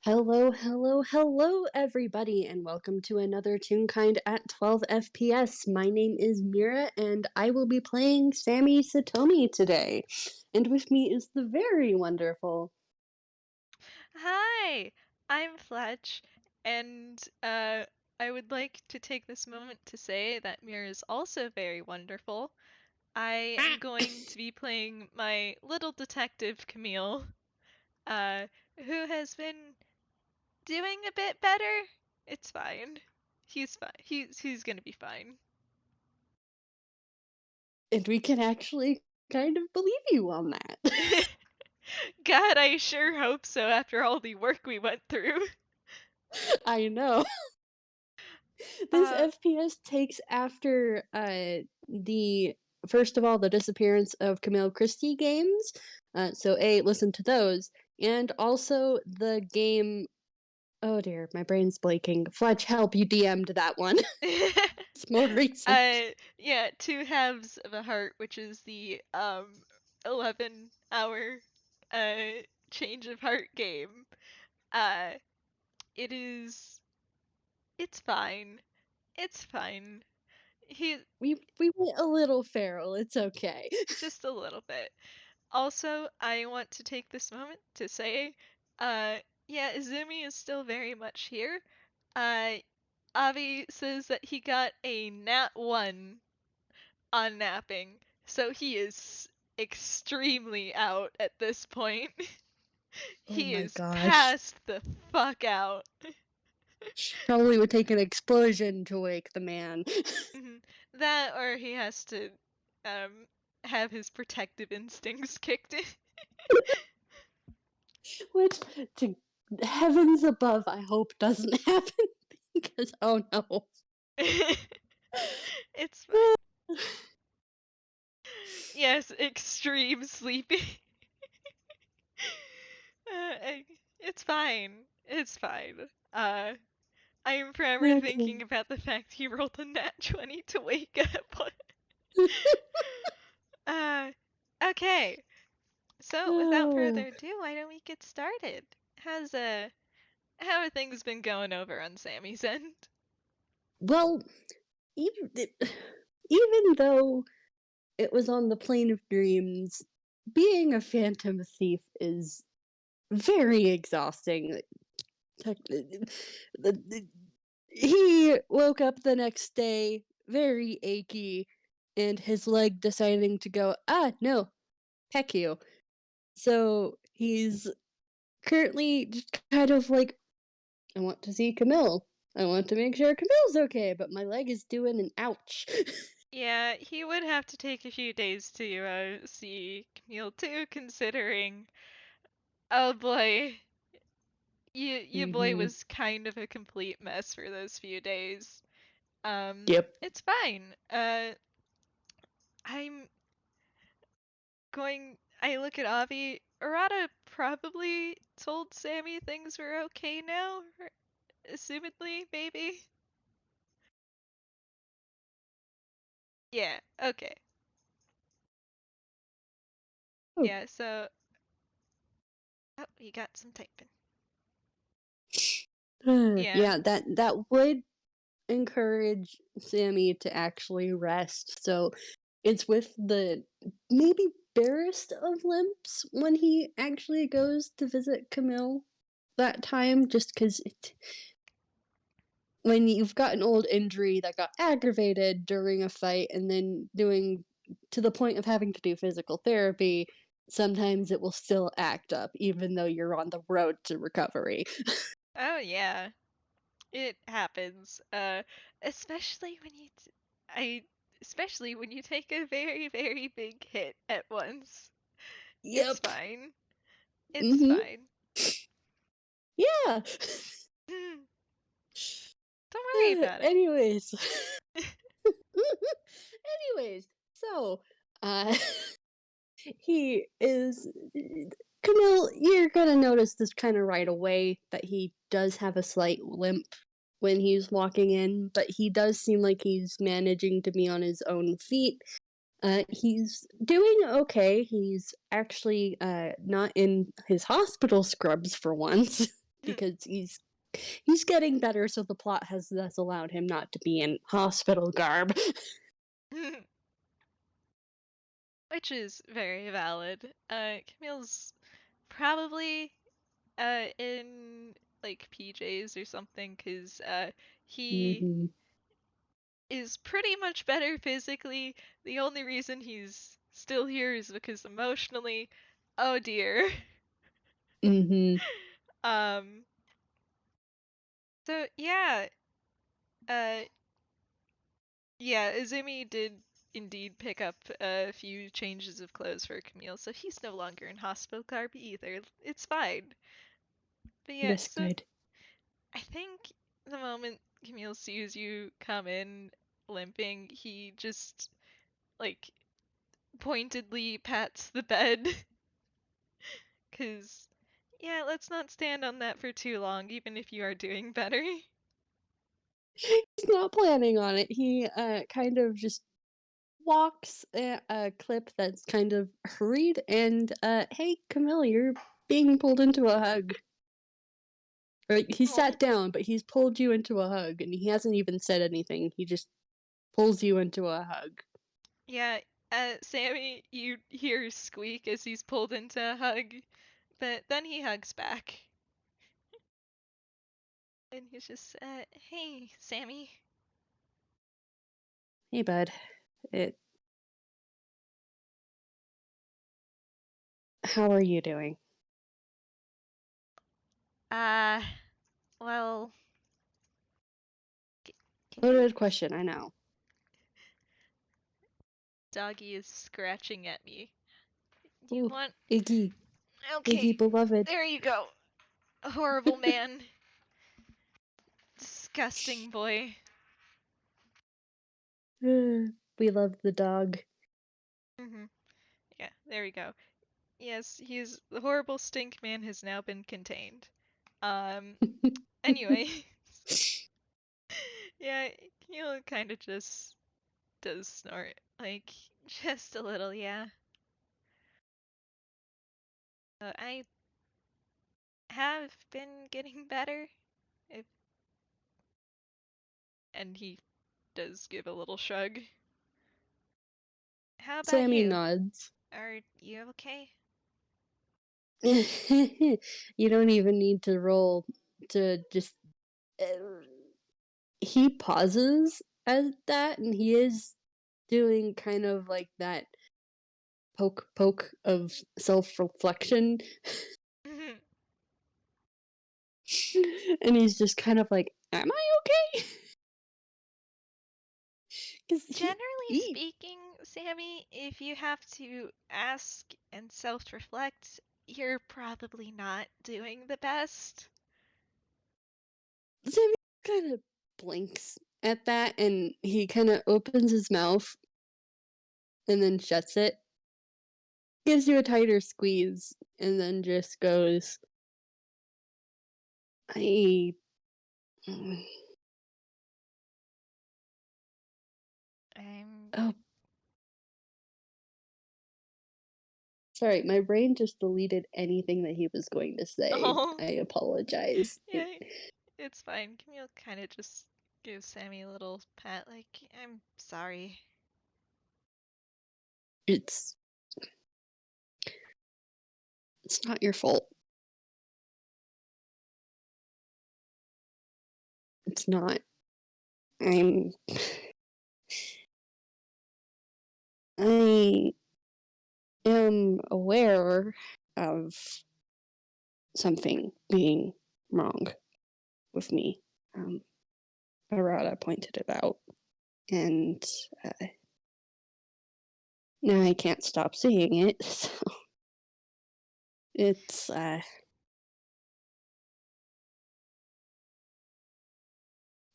Hello, hello, hello, everybody, and welcome to another Toonkind at 12 FPS. My name is Mira, and I will be playing Sammy Satomi today. And with me is the very wonderful. Hi, I'm Fletch, and I would like to take this moment to say that Mira is also very wonderful. I am going to be playing my little detective Camille, uh, who has been doing a bit better. It's fine. He's fine. He's gonna be fine. And we can actually kind of believe you on that. God, I sure hope so after all the work we went through. I know. This Uh, FPS takes after the first of all the disappearance of Camille Christie games. So A, listen to those, and also the game. Oh dear, my brain's blanking. Fletch, help, you DM'd that one. It's more recent. yeah, Two Halves of a Heart, which is the 11-hour uh change of heart game. Uh it is it's fine. It's fine. He We went a little feral, it's okay. just a little bit. Also, I want to take this moment to say yeah, Izumi is still very much here. Uh Avi says that he got a nat 1 on napping, so he is extremely out at this point. Oh He my is gosh. passed the fuck out. Probably would take an explosion to wake the man. Mhm. That or he has to um have his protective instincts kicked in. Which, to heavens above, I hope doesn't happen. Because, oh no. It's fine. Yes, extreme sleeping. It's fine. It's fine. Uh, I am forever Okay. thinking about the fact he rolled a nat 20 to wake up. uh, okay. So without Oh. further ado, why don't we get started? How's how have things been going over on Sammy's end? Well, even, even though it was on the plane of dreams, being a phantom thief is very exhausting. He woke up the next day very achy and his leg deciding to go, no, heck you. So he's currently just kind of like, I want to see Camille. I want to make sure Camille's okay, but my leg is doing an ouch. Yeah, he would have to take a few days to see Camille too, considering oh boy, you boy hmm was kind of a complete mess for those few days. Yep. It's fine. I'm going. I look at Avi. Arata probably told Sammy things were okay now, assumedly, maybe. Yeah. Okay. Oh. Yeah. So, oh, you got some typing. Yeah. Yeah, that would encourage Sammy to actually rest. So it's with the maybe barest of limps when he actually goes to visit Camille that time, just because when you've got an old injury that got aggravated during a fight and then doing to the point of having to do physical therapy, sometimes it will still act up even though you're on the road to recovery. Oh yeah. It happens. Especially when I especially when you take a very very big hit at once. It's Yep. fine. It's Mhm. fine. Yeah. Don't worry about it. Anyways. Anyways, so uh he is Camille, you're gonna notice this kind of right away that he does have a slight limp when he's walking in, but he does seem like he's managing to be on his own feet. He's doing okay. He's actually not in his hospital scrubs for once. because he's getting better, so the plot has thus allowed him not to be in hospital garb. Which is very valid. Camille's probably in like PJs or something, because he Mm-hmm. is pretty much better physically. The only reason he's still here is because emotionally, oh dear. Mm-hmm. um so yeah, uh yeah, Izumi did indeed pick up a few changes of clothes for Camille, so he's no longer in hospital garb either. It's fine. But yeah, That's so good. I think the moment Camille sees you come in limping, he just like pointedly pats the bed. Cause yeah, let's not stand on that for too long, even if you are doing better. He's not planning on it. He kind of just walks a clip that's kind of hurried and hey Camille, you're being pulled into a hug. Or he Oh, sat down, but he's pulled you into a hug and he hasn't even said anything. He just pulls you into a hug. yeah. Sammy, you hear squeak as he's pulled into a hug, but then he hugs back, and he's just, hey, Sammy. Hey bud. It How are you doing? Uh, well, can you? Loaded question, I know. Doggy is scratching at me. Do you Ooh, want? Iggy. Iggy Okay, beloved. there you go. A horrible man. Disgusting boy. We love the dog. Hmm. Yeah, there we go. Yes, he's the horrible stink man has now been contained. Um, anyway, yeah, Camille kind of just does snort, like just a little, yeah. I have been getting better. If and he does give a little shrug. How about Sammy you? nods. Are you okay? You don't even need to roll to just. Uh, he pauses at that, and he is doing kind of like that poke of self reflection, and he's just kind of like, "Am I okay?" Because Generally he speaking, Sammy, if you have to ask and self reflect, you're probably not doing the best. Sammy kind of blinks at that, and he kind of opens his mouth and then shuts it, gives you a tighter squeeze, and then just goes, I. I'm. Oh, sorry, my brain just deleted anything that he was going to say. Oh, I apologize. yeah, it's fine. Camille kind of just gives Sammy a little pat, like, I'm sorry. It's it's not your fault. It's not. I'm I am aware of something being wrong with me. Um, Arata pointed it out, and uh, now I can't stop seeing it. So it's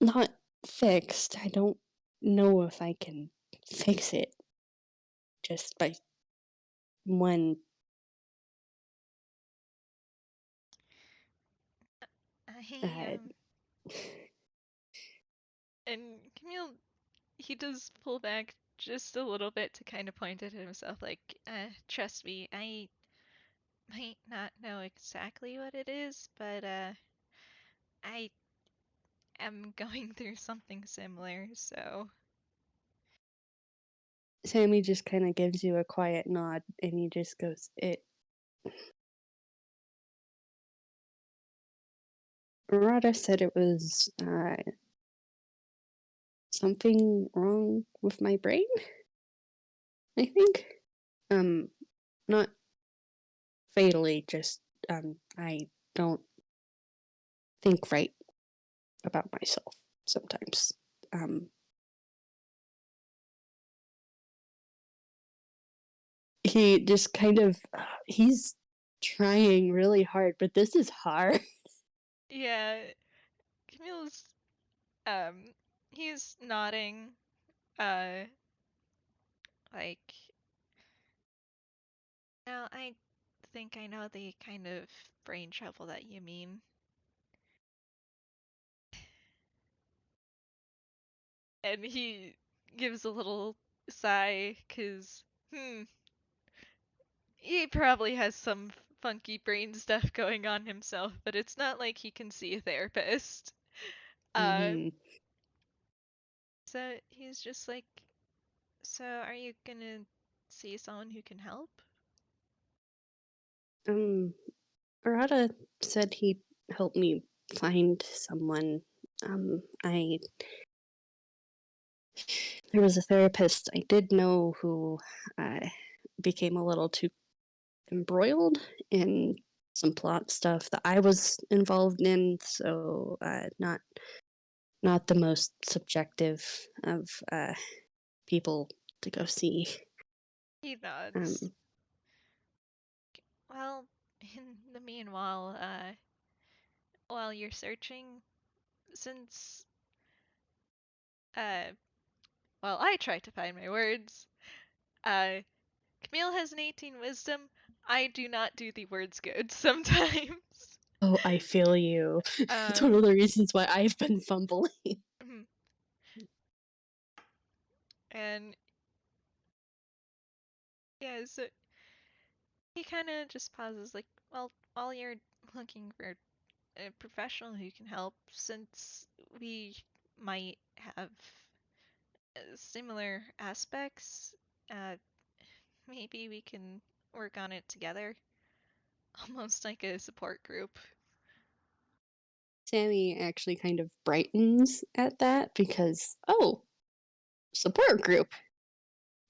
not fixed. I don't know if I can fix it just by one. I, Uh, and Camille, he does pull back just a little bit to kind of point at himself, like, trust me, I might not know exactly what it is, but, I am going through something similar, so Sammy just kind of gives you a quiet nod and he just goes, Murata said it was something wrong with my brain, I think. Not fatally, just I don't think right about myself sometimes. He just kind of he's trying really hard, but this is hard. yeah, Camille's he's nodding, uh, like, now I think I know the kind of brain trouble that you mean. And he gives a little sigh, 'cause, he probably has some funky brain stuff going on himself, but it's not like he can see a therapist. Uh, Mm-hmm. so he's just like, so are you gonna see someone who can help? Murata said he'd help me find someone. I there was a therapist I did know who became a little too embroiled in some plot stuff that I was involved in, so not the most subjective of people to go see. He nods. Um, Well, in the meanwhile, while you're searching, since, uh, well, I try to find my words, uh, Camille has an 18 wisdom. I do not do the words good sometimes. oh, I feel you. It's one of Um, the reasons why I've been fumbling. and yeah, so he kind of just pauses, like, well, while you're looking for a professional who can help, since we might have similar aspects, uh, maybe we can work on it together, almost like a support group. Sammy actually kind of brightens at that because, oh, support group,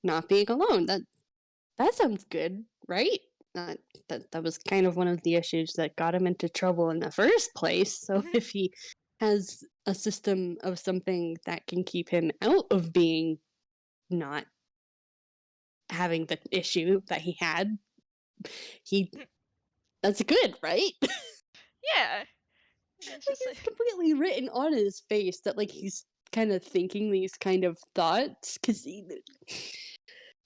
not being alone. That sounds good, right? Uh, that was kind of one of the issues that got him into trouble in the first place. So if he has a system of something that can keep him out of being not having the issue that he had, he that's good, right? Yeah, it's Like just it's like, completely written on his face that like he's kind of thinking these kind of thoughts because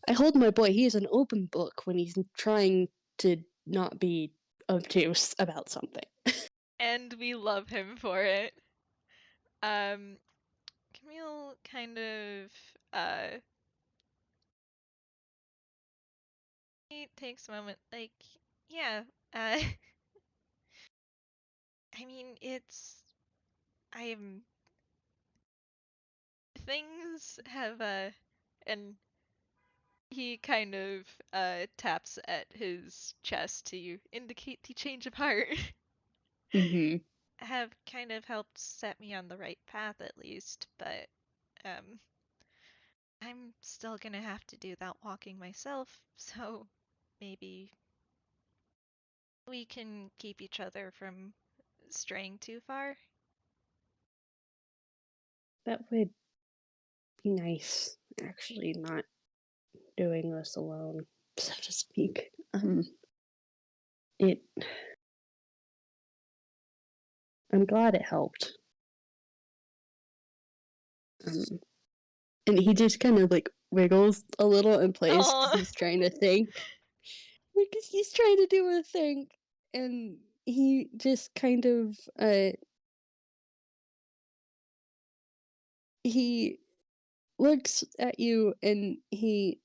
I hold my boy, he is an open book when he's trying to not be obtuse about something. and we love him for it. Um, Camille kind of, uh, he takes a moment, like, yeah, uh, I mean, I'm, things have, and he kind of, taps at his chest to indicate the change of heart. Mm-hmm. Have kind of helped set me on the right path at least, but, um, I'm still gonna have to do that walking myself, so maybe we can keep each other from straying too far. That would be nice, actually, not doing this alone, so to speak. It. I'm glad it helped. Um, and he just kind of like wiggles a little in place because Oh, he's trying to think. Because he's trying to do a thing, and he just kind of he looks at you and he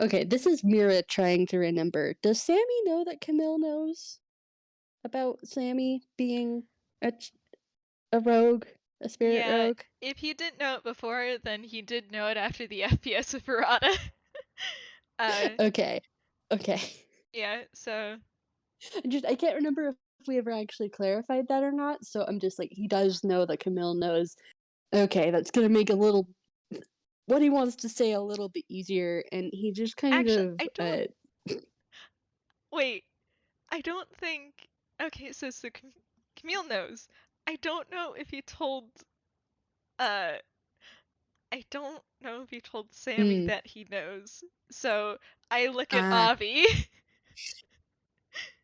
okay, this is Mira trying to remember. Does Sammy know that Camille knows about Sammy being a rogue, a spirit Yeah, rogue. if he didn't know it before, then he did know it after the FPS of Verada. uh, Okay, okay. yeah, so I can't remember if we ever actually clarified that or not. So I'm just like, he does know that Camille knows. Okay, that's gonna make a little what he wants to say a little bit easier, and he just kind actually, of I don't wait. I don't think. Okay, so Camille knows. I don't know if he told. Uh, I don't know if he told Sammy mm, that he knows. So I look at ah, Avi.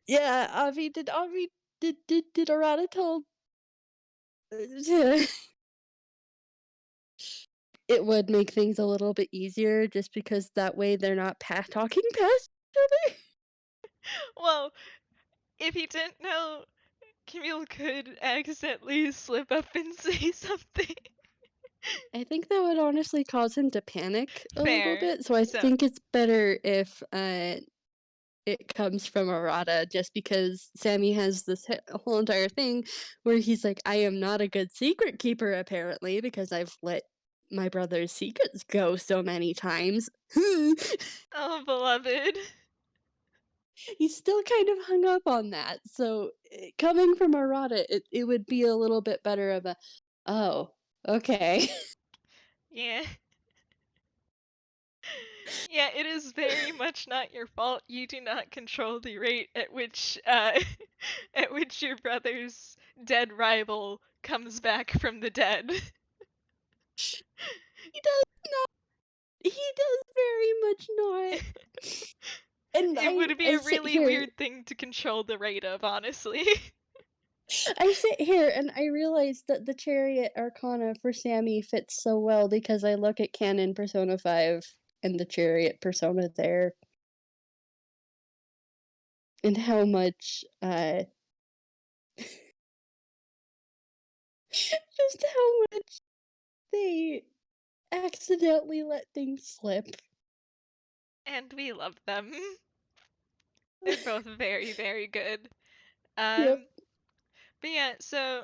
yeah. Avi did Arata tell? It would make things a little bit easier, just because that way they're not talking past each other. Well, if he didn't know, Camille could accidentally slip up and say something. I think that would honestly cause him to panic a little Fair. bit, so I So, think it's better if it comes from Arata, just because Sammy has this whole entire thing where he's like, I am not a good secret keeper, apparently, because I've let my brother's secrets go so many times. oh, beloved. He's still kind of hung up on that. So coming from Arata, it would be a little bit better of a, oh, okay. Yeah. Yeah, it is very much not your fault. You do not control the rate at which at which your brother's dead rival comes back from the dead. He does not. He does very much not. And It would be I a sit really here weird thing to control the rate of, honestly. I sit here and I realize that the Chariot Arcana for Sammy fits so well because I look at Canon Persona 5 and the Chariot Persona there and how much, just how much they accidentally let things slip. And we love them. They're both very, very good. Um, Yep. but yeah, so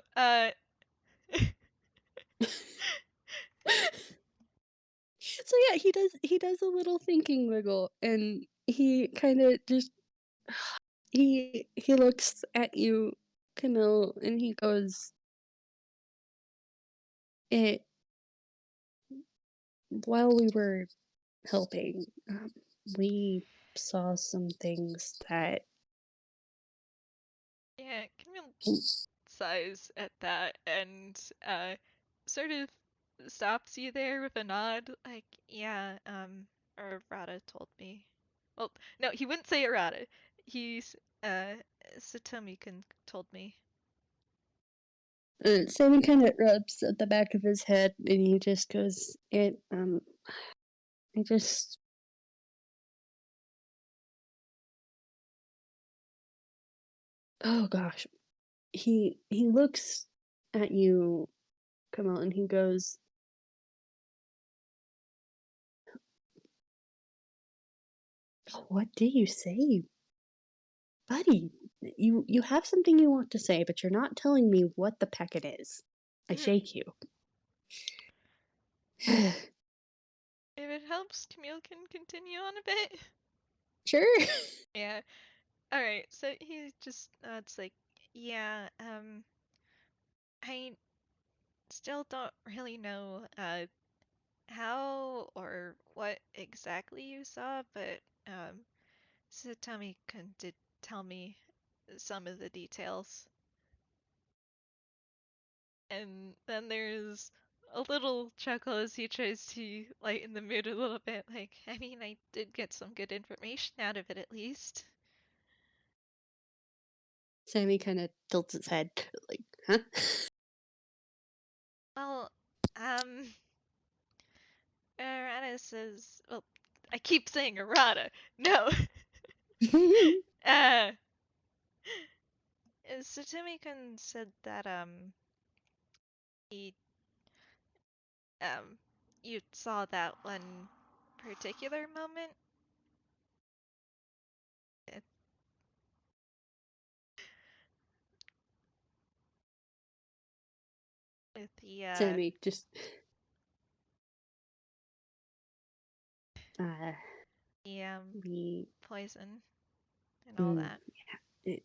So yeah, he does a little thinking wiggle and he kind of just he looks at you, Camille, and he goes, "It while we were helping, we saw some things that yeah, Camille sighs at that and sort of stops you there with a nod, like, yeah, Arata told me. Well, no, he wouldn't say Arata. He's Satomi-kun told me. Simon kind of rubs at the back of his head and he just goes, it just, oh gosh. He looks at you, Camille, and he goes, what do you say, buddy? You have something you want to say, but you're not telling me what the packet is. I Mhm. shake you. If it helps, Camille can continue on a bit. Sure. Yeah. Alright, so he just it's like, yeah, I still don't really know how or what exactly you saw, but Satomi-kun did tell me some of the details. And then there's a little chuckle as he tries to lighten the mood a little bit, like, I mean, I did get some good information out of it at least. Sammy kind of tilts his head, like, huh? Well, um, Arata says, well, I keep saying errata. No. uh, Satomi-kun said that, he, um, you saw that one particular moment. It, with the Sammy, just uh, the we poison and all that. it,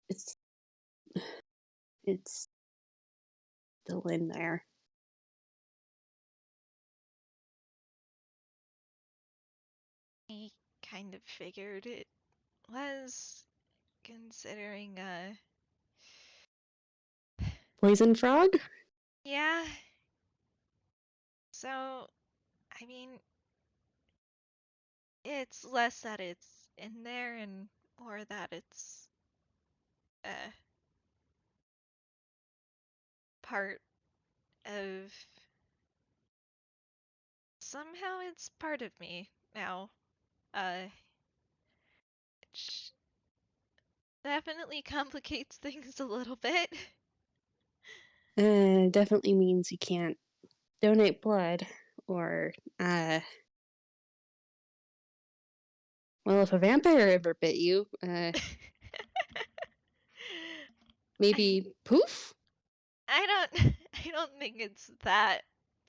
it's it's still in there. I kind of figured it was, considering Poison frog? yeah. So, I mean, it's less that it's in there and more that it's uh part of, somehow it's part of me now. Which definitely complicates things a little bit. Definitely means you can't donate blood or well, if a vampire ever bit you, I maybe poof? I don't I don't think it's that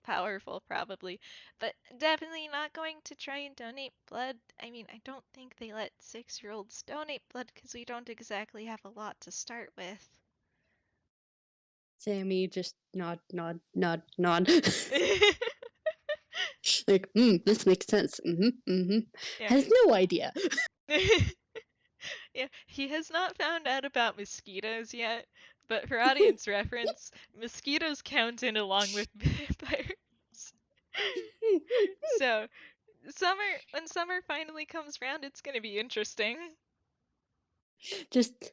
powerful probably, but definitely not going to try and donate blood. I mean, I don't think they let 6-year-olds donate blood because we don't exactly have a lot to start with. Sammy just nod, nod, nod, nod. Like, this makes sense. Yeah. Has no idea. Yeah, he has not found out about mosquitoes yet, but for audience reference, mosquitoes count in along with vampires. So, when summer finally comes round, it's gonna be interesting. Just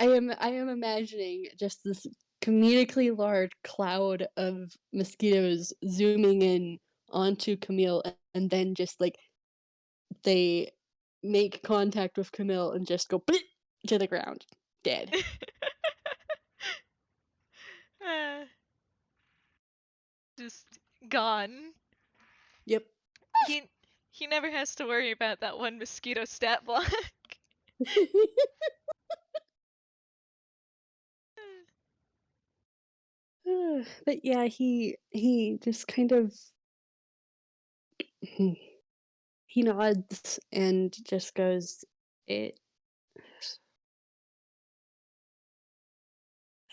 I am imagining just this comedically large cloud of mosquitoes zooming in onto Camille and then just like they make contact with Camille and just go "Bleep" to the ground, dead. Uh, just gone. Yep. He he never has to worry about that one mosquito stat block. But yeah, he just kind of he nods and just goes, "It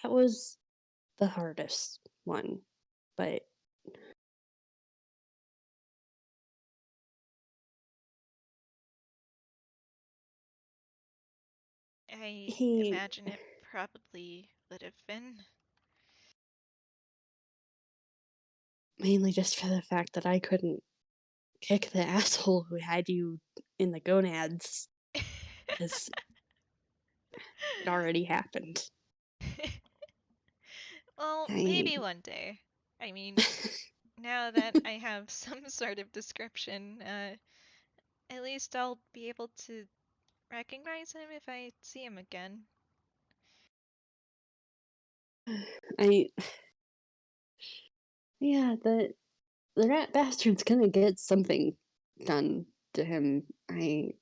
that was the hardest one, but I he imagine it probably would have been. mainly just for the fact that I couldn't kick the asshole who had you in the gonads because it already happened. Well, I maybe one day. I mean, now that I have some sort of description, at least I'll be able to recognize him if I see him again. I yeah, the rat bastard's gonna get something done to him. A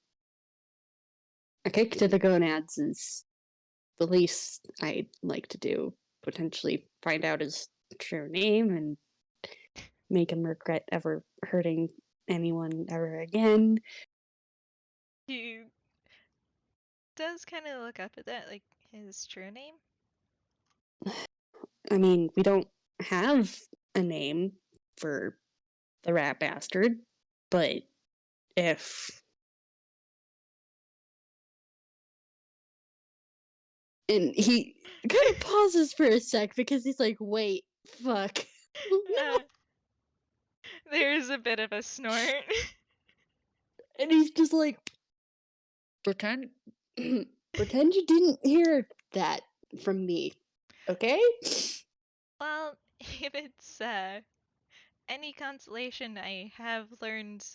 kick to the gonads is the least I'd like to do. Potentially find out his true name and make him regret ever hurting anyone ever again. He does kind of look up at that, like his true name. I mean, we don't have a name for the rat bastard, but if and he kind of pauses for a sec because he's like, wait, fuck. No. There's a bit of a snort. And he's just like, pretend pretend you didn't hear that from me. Okay? Well, if it's any consolation, I have learned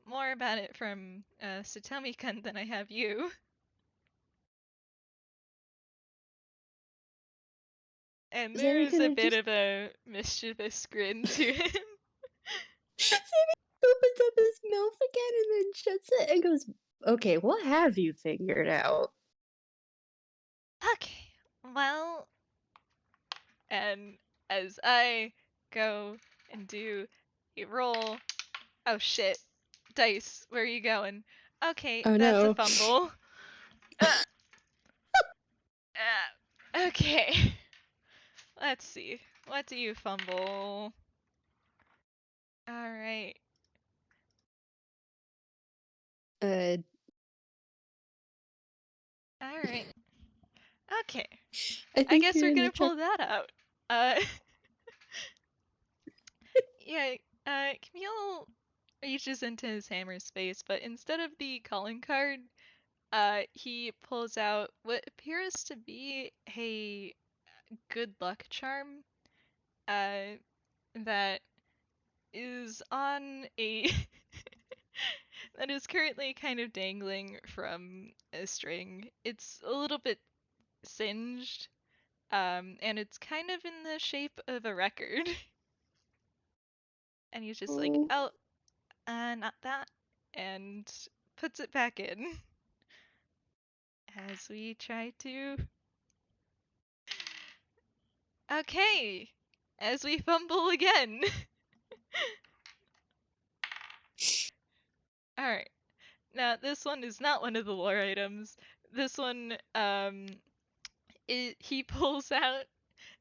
more about it from Toonkind than I have you. And there Sammy is a kind of bit just of a mischievous grin to him. Sammy opens up his mouth again and then shuts it and goes, okay, what have you figured out? Okay, Well, and as I go and do a roll. Oh shit. Dice, where are you going? Okay, Oh that's a no. fumble. Uh, okay. Let's see. What do you fumble? Alright. Alright. Okay. I I think guess you're we're in the gonna truck. pull that out. Uh, yeah, Camille reaches into his hammer space, but instead of the calling card, he pulls out what appears to be a good luck charm, uh, that is on a that is currently kind of dangling from a string. It's a little bit singed, and it's kind of in the shape of a record. And he's just like, Oh. oh, not that, and puts it back in as we try to. Okay, as we fumble again. Alright, now this one is not one of the lore items. This one, he pulls out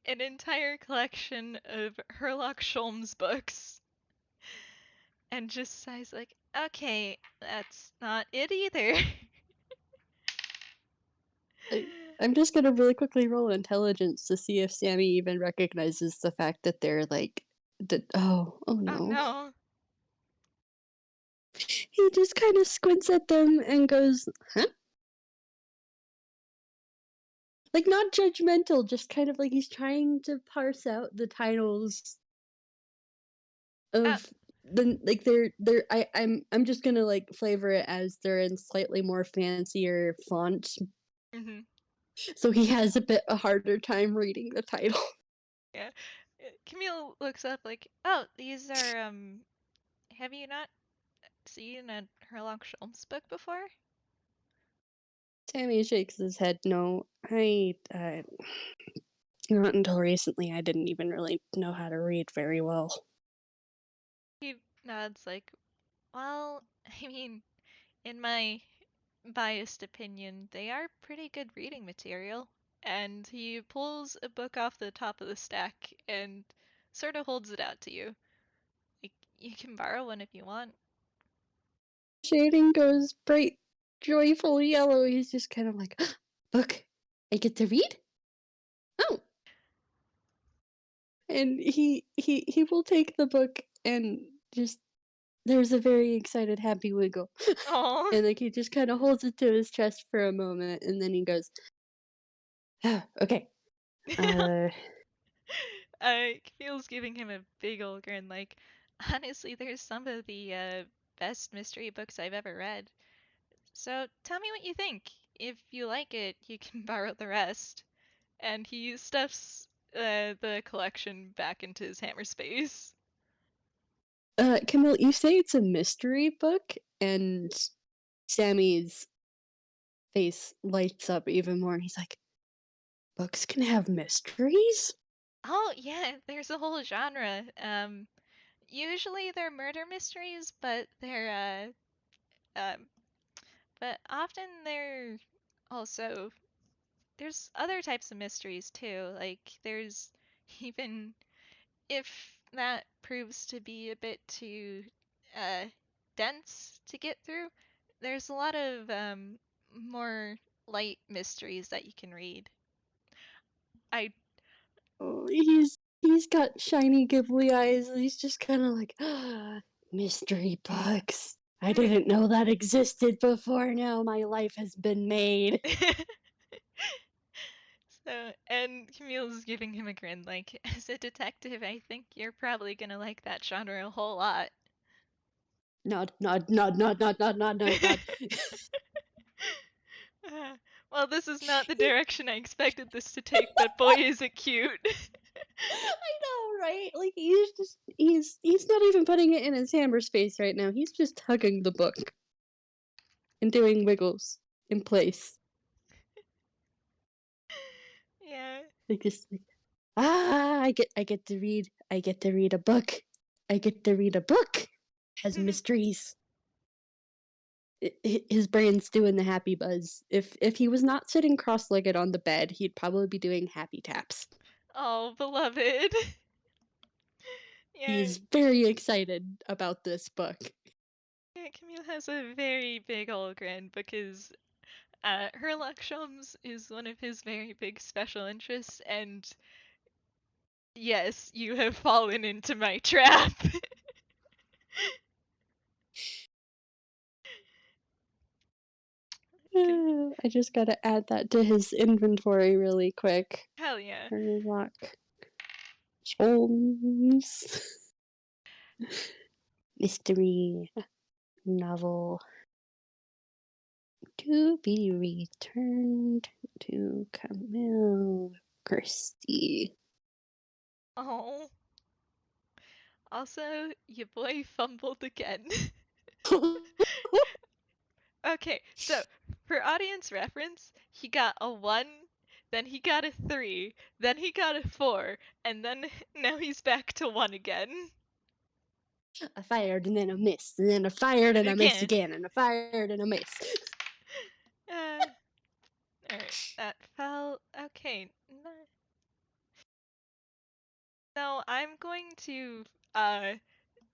an entire collection of Herlock Sholmes books and just sighs like, okay, that's not it either. I'm just gonna really quickly roll intelligence to see if Sammy even recognizes the fact that they're like, oh Oh no. no. He just kind of squints at them and goes, huh? Like, not judgmental, just kind of like he's trying to parse out the titles Uh, of the like I'm just gonna like flavor it as they're in slightly more fancier font, mhm. so he has a bit a harder time reading the title. Yeah. Camille looks up like, oh, these are, have you not seen a Herlock Sholmes book before? Sammy shakes his head. No, not until recently. I didn't even really know how to read very well. He nods like, well, I mean, in my biased opinion, they are pretty good reading material. And he pulls a book off the top of the stack and sort of holds it out to you. Like, you can borrow one if you want. Shading goes bright, joyful yellow. He's just kind of like, book. I get to read. Oh, and he will take the book and just there's a very excited, happy wiggle. Oh. And like he just kind of holds it to his chest for a moment, and then he goes, ah, "Okay, uh, Camille's giving him a big old grin, like, honestly, there's some of the best mystery books I've ever read. So tell me what you think. If you like it, you can borrow the rest. And he stuffs the collection back into his hammer space. Camille, you say it's a mystery book," and Sammy's face lights up even more. He's like, "Books can have mysteries?" Oh yeah, there's a whole genre. Usually they're murder mysteries, um, but often they're also there's other types of mysteries too. Like there's even if that proves to be a bit too uh, dense to get through, there's a lot of more light mysteries that you can read. I Oh, he's got shiny gibbly eyes. And he's just kind of like, ah, mystery books. I didn't know that existed before. Now my life has been made. so, and Camille's giving him a grin, like, as a detective, I think you're probably gonna like that genre a whole lot. Nod, nod, nod, nod, nod, nod, nod, nod, nod. Well, this is not the direction I expected this to take, but boy, is it cute. I know, right? Like he's not even putting it in his hammer space right now. He's just hugging the book and doing wiggles in place. Yeah. Like just like, I get to read a book. I get to read a book. Has mysteries. His brain's doing the happy buzz. If he was not sitting cross-legged on the bed, he'd probably be doing happy taps. Oh, beloved. Yeah. He's very excited about this book. Yeah, Camille has a very big old grin because Herlock Sholmes is one of his very big special interests, and yes, you have fallen into my trap. I just gotta add that to his inventory really quick. Hell yeah. Sherlock Holmes. Mystery novel to be returned to Camille Christie. Oh. Also, your boy fumbled again. Okay, so for audience reference, he got a 1, then he got a 3, then he got a 4, and then now he's back to 1 again. I fired and then I missed, and then I fired and I missed Again. again, and I fired and I missed. Alright, that fell. Okay. No, I'm going to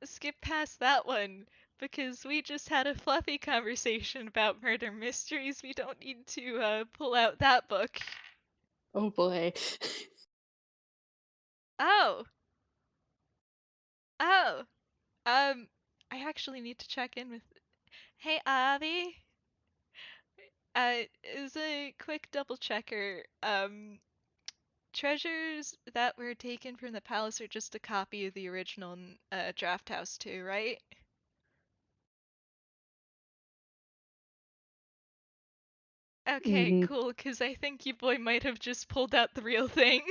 skip past that one because we just had a fluffy conversation about murder mysteries. We don't need to pull out that book. Oh boy. Oh. Oh. I actually need to check in with. Hey, Avi. Is a quick double checker. Treasures that were taken from the palace are just a copy of the original draft house too, right? Okay, Mm-hmm. cool, because I think you boy might have just pulled out the real thing.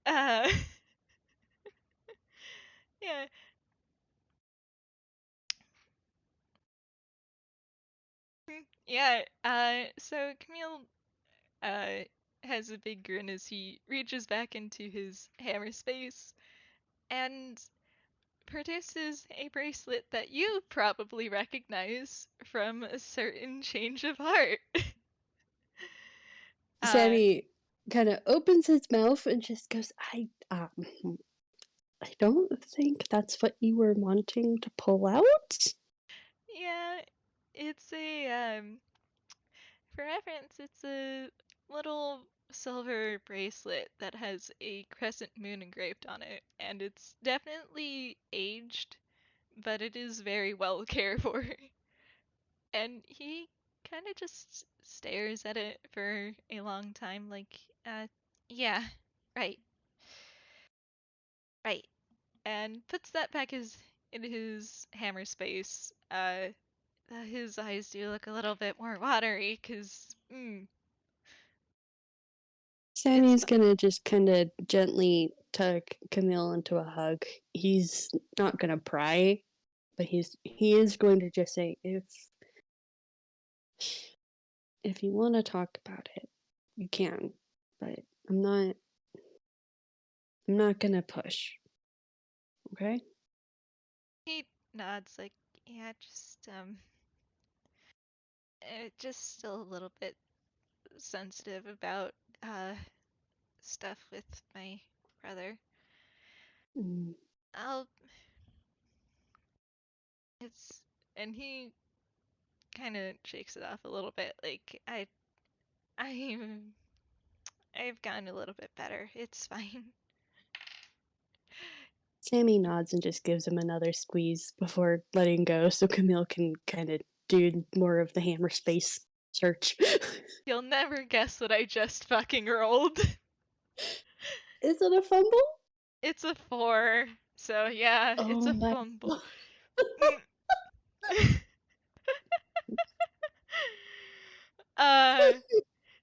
uh, yeah. Yeah, so Camille, uh, has a big grin as he reaches back into his hammer space and produces a bracelet that you probably recognize from a certain change of heart. uh, Sammy kind of opens his mouth and just goes, I don't think that's what you were wanting to pull out. yeah, it's for reference, it's a little silver bracelet that has a crescent moon engraved on it, and it's definitely aged, but it is very well cared for. And he kind of just stares at it for a long time, like, yeah, right, right, and puts that back in his hammer space. His eyes do look a little bit more watery, cause it's Sammy's gonna just kind of gently tuck Camille into a hug. He's not gonna pry, but he is going to just say, if you want to talk about it, you can, but I'm not gonna push. Okay? He nods like, yeah, just still a little bit sensitive about uh stuff with my brother. Mm. I'll it's and he kind of shakes it off a little bit like I'm I've gotten a little bit better. It's fine. Sammy nods and just gives him another squeeze before letting go so Camille can kind of do more of the hammer space search. You'll never guess what I just fucking rolled. Is it a fumble? It's a 4. So yeah, it's Oh a my. fumble. uh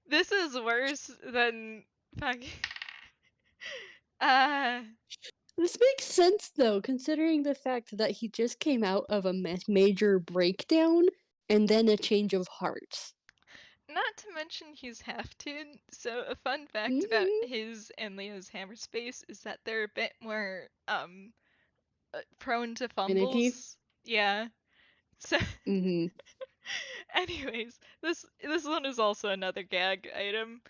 this is worse than fucking uh This makes sense though, considering the fact that he just came out of a major breakdown and then a change of heart. not to mention he's half-toon, so a fun fact about Mm-hmm. his and Leo's hammer space is that they're a bit more prone to Finicky. fumbles. Yeah. So Mm-hmm. anyways, this one is also another gag item.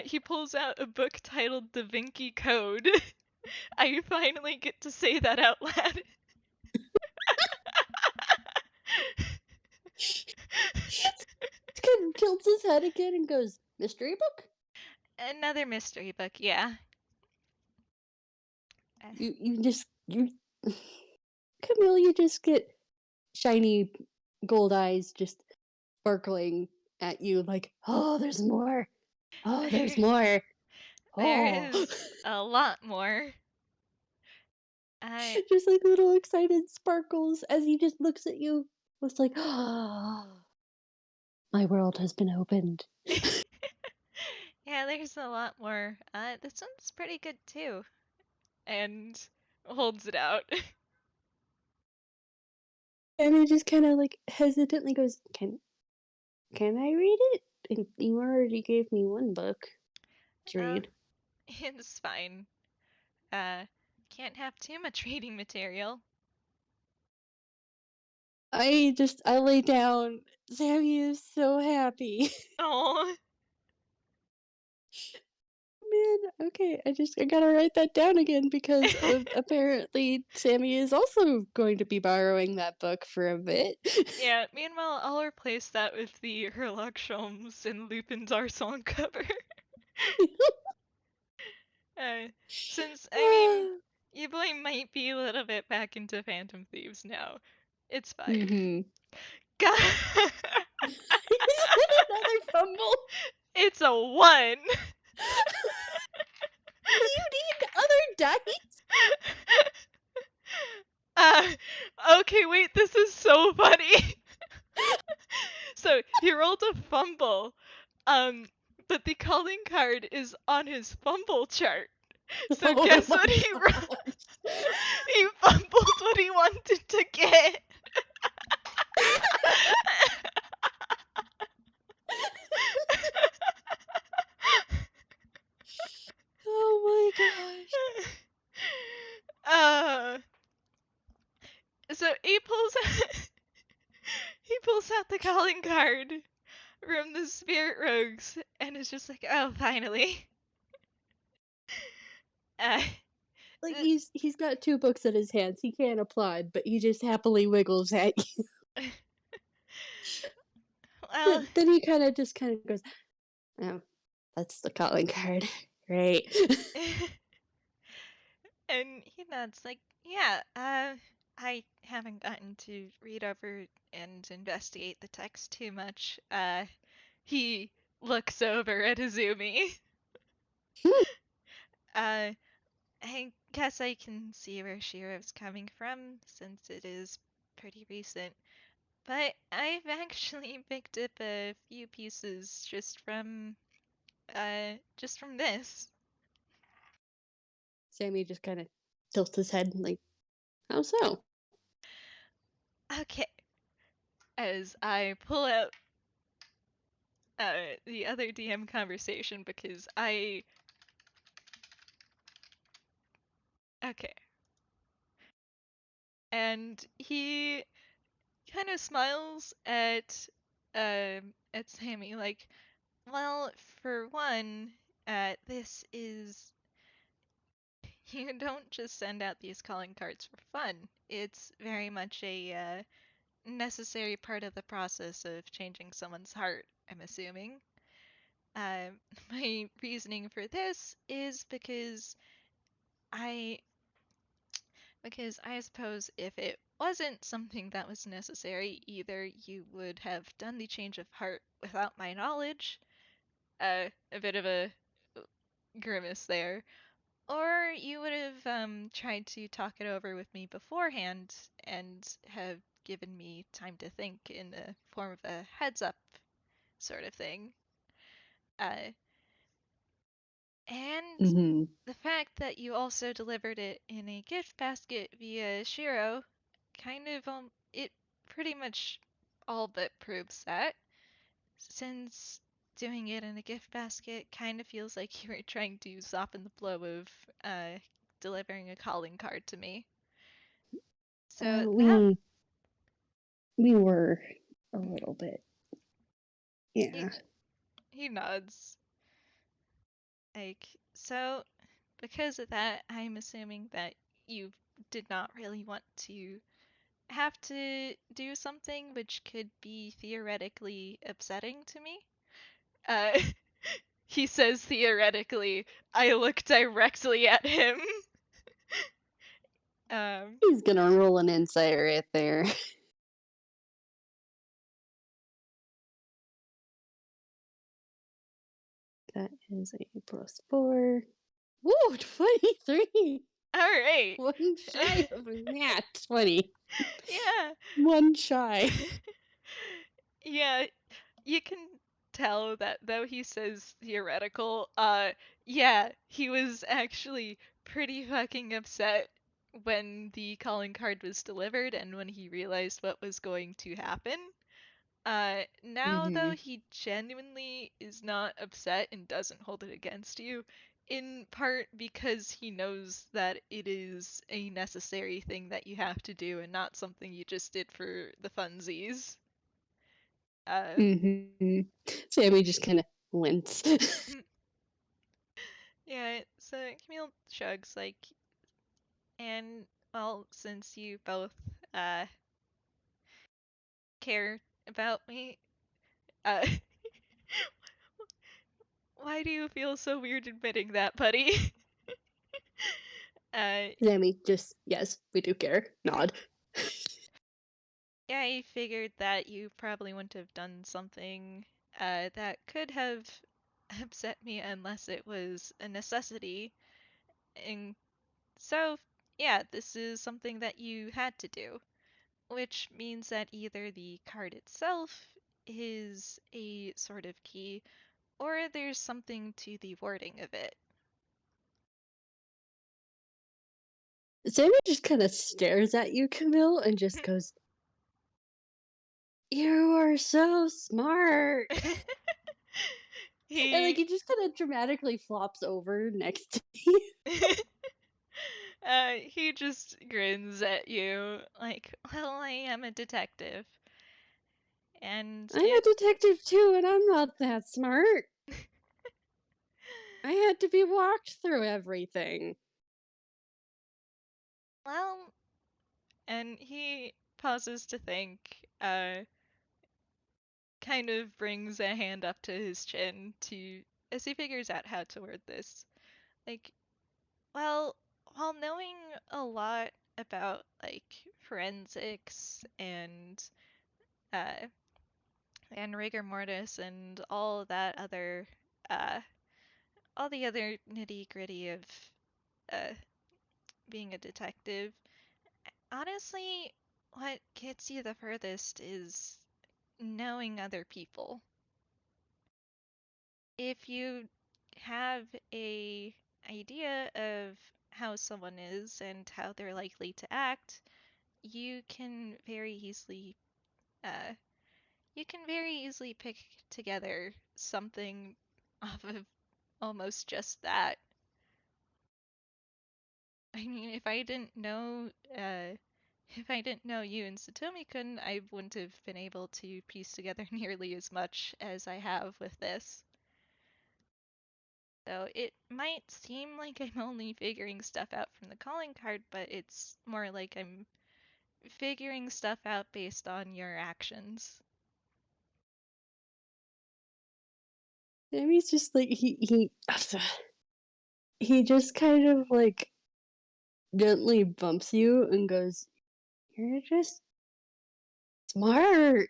He pulls out a book titled Da Vinci Code. I finally get to say that out loud. Kind of tilts his head again and goes, "Mystery book." Another mystery book, yeah. Uh, You Camille, you just get shiny gold eyes just sparkling at you like, oh, there's more. Oh, there's there, more. there Oh. is a lot more. I Just like little excited sparkles as he just looks at you. It's like, oh, my world has been opened. yeah, there's a lot more. This one's pretty good too. And holds it out. And he just kind of like hesitantly goes, can I read it? And you already gave me one book to uh, read. it's fine. Uh, can't have too much reading material. I lay down. Sammy is so happy. Oh, Man, okay, I gotta write that down again because apparently Sammy is also going to be borrowing that book for a bit. yeah. Meanwhile, I'll replace that with the Herlock Sholmes and Lupin's Our Song cover. uh, since I mean, you boy might be a little bit back into Phantom Thieves now. It's fine. Mm-hmm. God, Another fumble. it's a 1. You need other dice. uh, okay, wait, this is so funny. So he rolled a fumble, um, but the calling card is on his fumble chart. So Oh guess my what he rolled? gosh. He fumbled what he wanted to get. Oh my gosh. uh, so he pulls out the calling card from the Spirit Rogues and is just like, oh, finally. Uh, Like he's got two books in his hands. He can't applaud, but he just happily wiggles at you. well, Then he kind of goes, "Oh, that's the calling card, right?" and he nods like, yeah, I haven't gotten to read over and investigate the text too much. He looks over at Izumi. uh, I guess I can see where Shiro's coming from, since it is pretty recent. But I've actually picked up a few pieces just from this. Sammy just kind of tilts his head, like, "How so?" Okay, as I pull out the other DM conversation because okay, and he kind of smiles at Sammy like, well, for one, this is you don't just send out these calling cards for fun. It's very much a necessary part of the process of changing someone's heart, I'm assuming. Um, my reasoning for this is I because I suppose if it wasn't something that was necessary, either you would have done the change of heart without my knowledge, a bit of a grimace there, or you would have tried to talk it over with me beforehand and have given me time to think in the form of a heads up sort of thing. Uh, and Mm-hmm. the fact that you also delivered it in a gift basket via Shiro kind of it pretty much all but proves that since doing it in a gift basket kind of feels like you were trying to soften the blow of delivering a calling card to me. So that We were a little bit. Yeah. he nods. Like, so because of that, I'm assuming that you did not really want to have to do something which could be theoretically upsetting to me. Uh, he says theoretically. I look directly at him. He's gonna roll an insight right there. That is a +4. Woo, 23! All right. One shy of a nat 20. Yeah. One shy. Yeah, you can tell that though he says theoretical, yeah, he was actually pretty fucking upset when the calling card was delivered and when he realized what was going to happen. Now though, he genuinely is not upset and doesn't hold it against you, in part because he knows that it is a necessary thing that you have to do and not something you just did for the funsies. Sammy just kind of wince. Yeah, so Camille shrugs, like, and, well, since you both, care about me, uh, why do you feel so weird admitting that, buddy? uh, Sammy just, yes, we do care. Nod. yeah, I figured that you probably wouldn't have done something, that could have upset me unless it was a necessity, and so, yeah, this is something that you had to do. Which means that either the card itself is a sort of key, or there's something to the wording of it. Sammy just kind of stares at you, Camille, and just goes, "You are so smart." And like he he just kind of dramatically flops over next to you. he just grins at you like, well, I am a detective, and I'm a it detective too, and I'm not that smart. I had to be walked through everything. well, and he pauses to think, kind of brings a hand up to his chin to as he figures out how to word this. Like, well, while knowing a lot about like forensics uh and rigor mortis and uh all the other nitty-gritty of uh being a detective, honestly, what gets you the furthest is knowing other people. If you have a idea of how someone is and how they're likely to act, you can very easily uh you can very easily pick together something off of almost just that. I mean, if I didn't know you and Satomi-kun, I wouldn't have been able to piece together nearly as much as I have with this. So it might seem like I'm only figuring stuff out from the calling card, but it's more like I'm figuring stuff out based on your actions. Sammy's just like he just kind of like gently bumps you and goes, "You're just smart."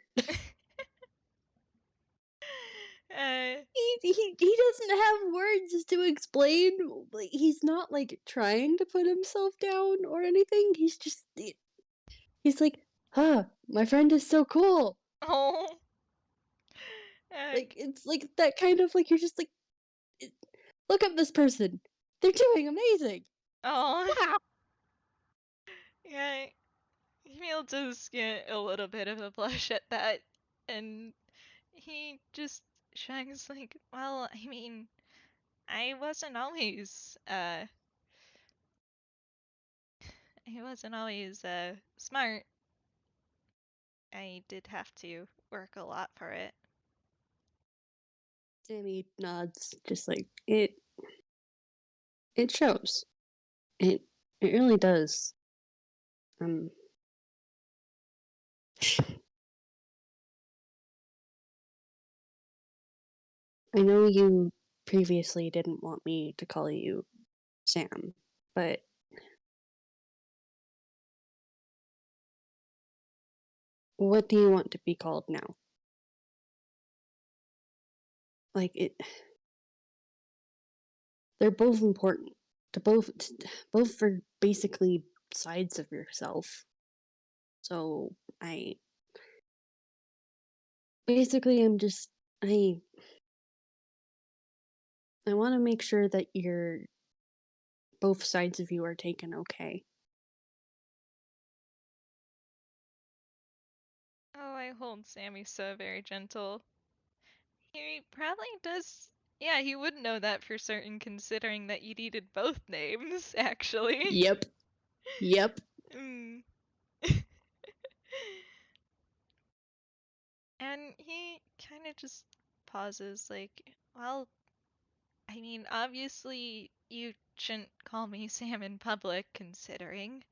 uh, He doesn't have words to explain. Like he's not like trying to put himself down or anything. He's like, "Huh, my friend is so cool." oh, uh, Like it's like that kind of like you're just like, "Look at this person. They're doing amazing." oh, Wow. yeah. Emil does get a little bit of a blush at that, and he just Shang's like, well, I mean, I wasn't always smart. I did have to work a lot for it. Sammy nods, just like it shows. It really does. I know you previously didn't want me to call you Sam, but what do you want to be called now? Like they're both important. To both for basically sides of yourself. So I'm just I want to make sure that both sides of you are taken okay. Oh, I hold Sammy so very gentle. He probably does. Yeah, he would know that for certain, considering that you needed both names, actually. Yep. Yep. Mm. And he kind of just pauses, like, well, I mean, obviously, you shouldn't call me Sam in public, considering.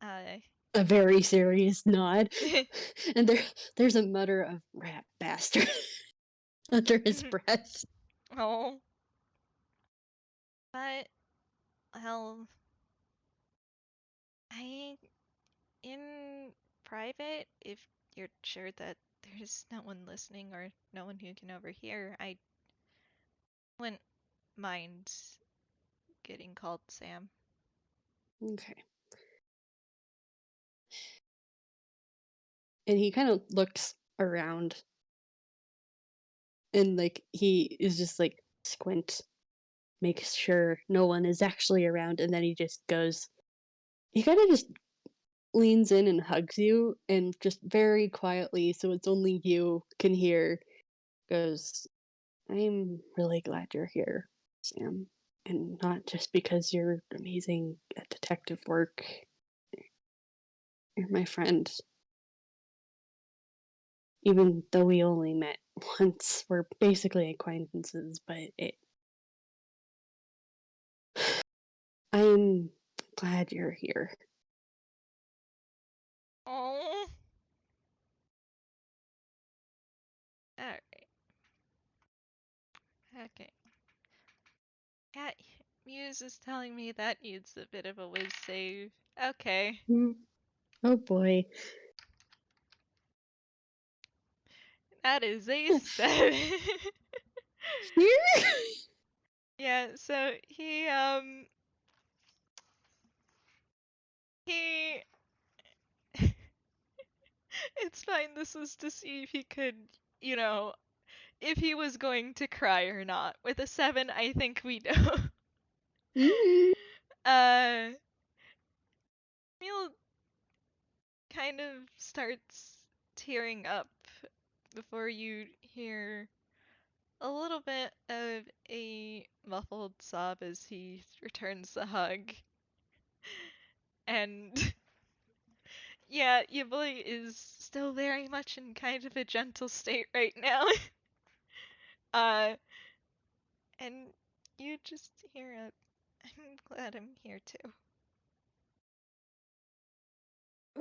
A very serious nod. And there's a mutter of rat bastard under his breath. Oh. But, well, in private, if you're sure that there's no one listening or no one who can overhear, I wouldn't mind getting called Sam. Okay. And he kind of looks around and like he is just like squint, makes sure no one is actually around, and then he kind of just leans in and hugs you, and just very quietly, so it's only you can hear, goes, I'm really glad you're here, Sam. And not just because you're amazing at detective work. You're my friend. Even though we only met once, we're basically acquaintances, but I'm glad you're here. Oh. Alright. Okay. Yeah, Muse is telling me that needs a bit of a whiz save. Okay. Oh boy. That is a 7. Here? Yeah, so he it's fine, this was to see if he could, you know, if he was going to cry or not. With a 7, I think we know. uh Camille kind of starts tearing up before you hear a little bit of a muffled sob as he returns the hug. And yeah, your boy is still very much in kind of a gentle state right now. uh, and you just hear a, I'm glad I'm here too.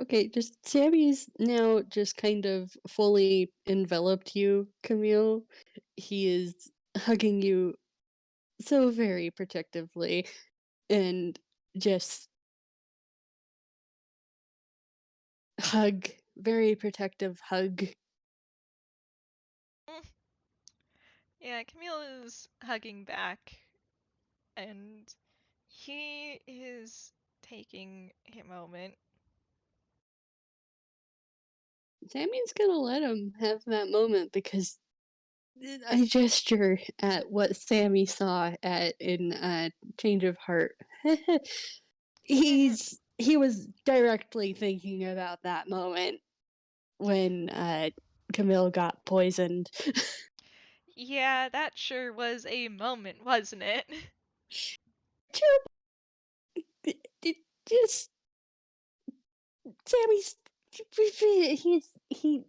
Okay, just Sammy's now just kind of fully enveloped you, Camille. He is hugging you so very protectively and just hug, very protective hug. Mm. Yeah, Camille is hugging back, and he is taking a moment. Sammy's gonna let him have that moment because I gesture at what Sammy saw at in Change of Heart. He was directly thinking about that moment when Camille got poisoned. Yeah, that sure was a moment, wasn't it? It just Sammy's he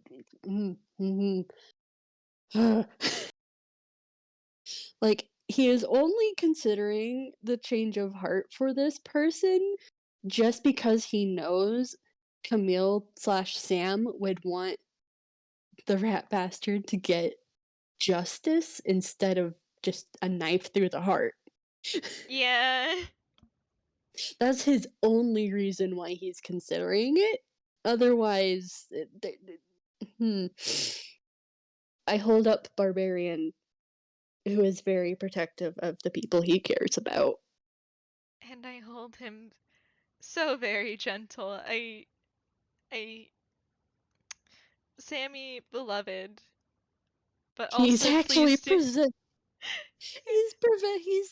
like he is only considering the change of heart for this person just because he knows Camille slash Sam would want the rat bastard to get justice instead of just a knife through the heart. Yeah. That's his only reason why he's considering it. Otherwise, hmm. I hold up Barbarian, who is very protective of the people he cares about. And I hold him so very gentle. I Sammy beloved, but He's also actually please do. present. He is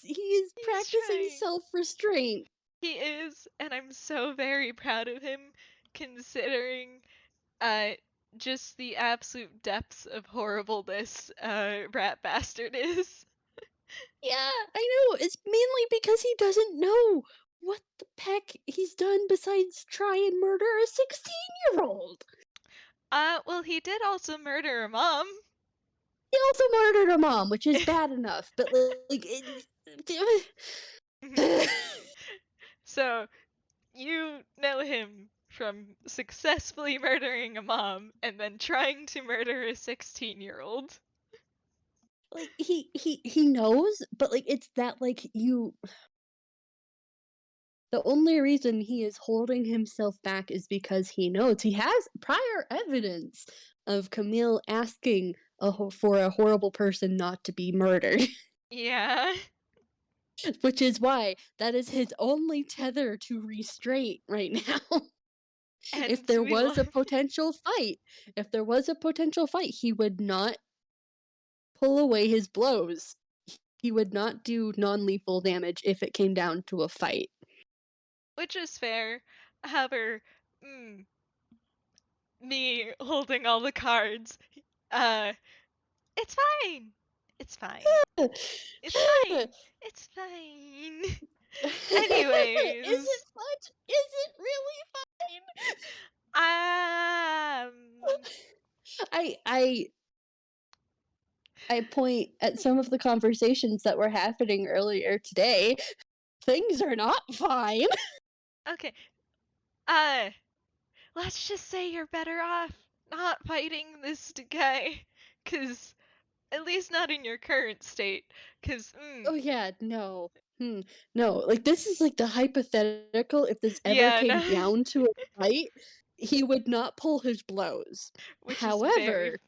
He's practicing trying. self-restraint. He is, and I'm so very proud of him considering uh just the absolute depths of horribleness rat bastard is. Yeah, I know. It's mainly because he doesn't know what the heck he's done besides try and murder a 16-year-old. Well, he did also murder a mom. He also murdered her mom, which is bad enough, but like So, you know him from successfully murdering a mom and then trying to murder a 16-year-old. like he knows, but like it's that like you the only reason he is holding himself back is because he knows he has prior evidence of Camille asking for a horrible person not to be murdered, Yeah. which is why that is his only tether to restraint right now. If And there we was love. a potential fight, if there was a potential fight, he would not pull away his blows. He would not do non-lethal damage if it came down to a fight. Which is fair. However, mm, me holding all the cards, uh, it's fine. It's fine. It's fine. It's fine. Is Anyways, it fudge? Is it really fine? um, I I point at some of the conversations that were happening earlier today. Things are not fine. okay. Uh, let's just say you're better off not fighting this guy, cause at least not in your current state, cause Oh yeah, no. Hmm. No, like this is like the hypothetical if this ever yeah, came no, down to a fight, he would not pull his blows. which is very. However,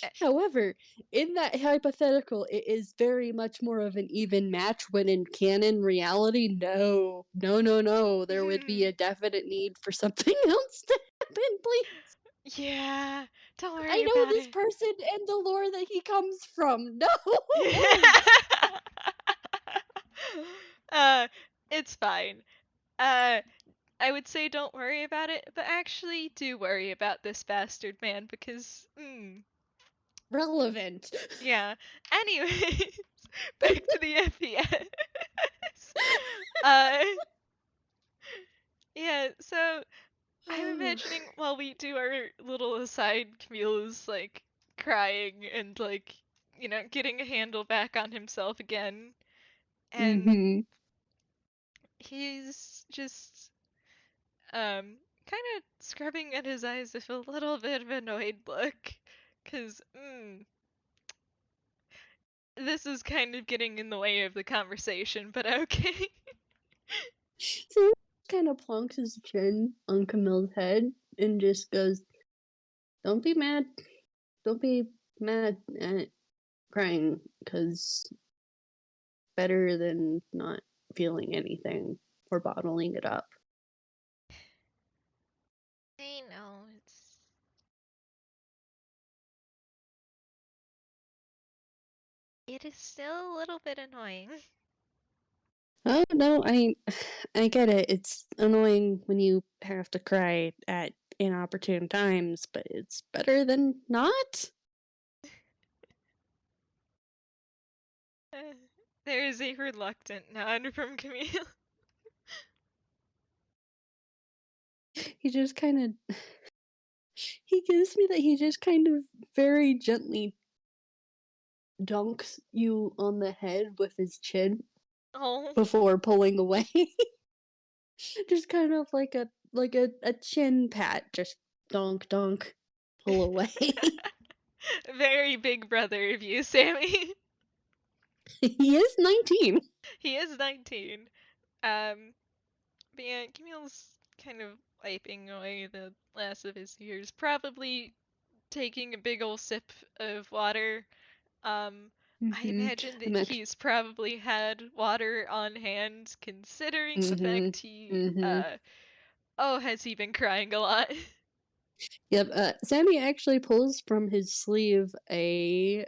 eh, However, in that hypothetical, it is very much more of an even match when in canon reality, no, there would be mm, a definite need for something else to happen, please. yeah, don't I worry know about this it. person and the lore that he comes from. No! uh, it's fine. Uh, I would say don't worry about it, but actually do worry about this bastard man because, Relevant. yeah. Anyways, back to the FPS. Uh, yeah, so I'm imagining while we do our little aside, Camille is like crying and like, getting a handle back on himself again. And Mm-hmm. he's just kind of scrubbing at his eyes with a little bit of annoyed look, cause this is kind of getting in the way of the conversation, but okay. So he kind of plonks his chin on Camille's head and just goes, don't be mad. Don't be mad at crying, because better than not feeling anything or bottling it up. I know it is still a little bit annoying. Oh no, I get it. It's annoying when you have to cry at inopportune times, but it's better than not. There is a reluctant nod from Camille. He just kind of. He gives me that he just kind of very gently dunks you on the head with his chin Oh. before pulling away. Just kind of like a chin pat, just donk donk, pull away. Very big brother of you, Sammy. He is 19. He is 19. Um, but yeah, Camille's kind of wiping away the last of his tears, probably taking a big ol' sip of water. I Mm-hmm. imagine that I'm actually. he's probably had water on hand, considering the Mm-hmm. fact he, Mm-hmm. oh, has he been crying a lot? Yep. Sammy actually pulls from his sleeve a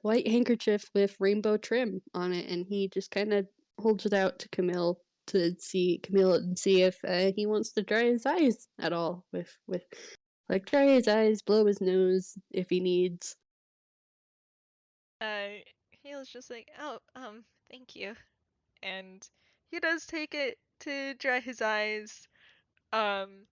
white handkerchief with rainbow trim on it, and he just kind of holds it out to Camille and see if he wants to dry his eyes at all with like dry his eyes, blow his nose if he needs. Uh, Camille's just like, oh, thank you. And he does take it to dry his eyes. Um,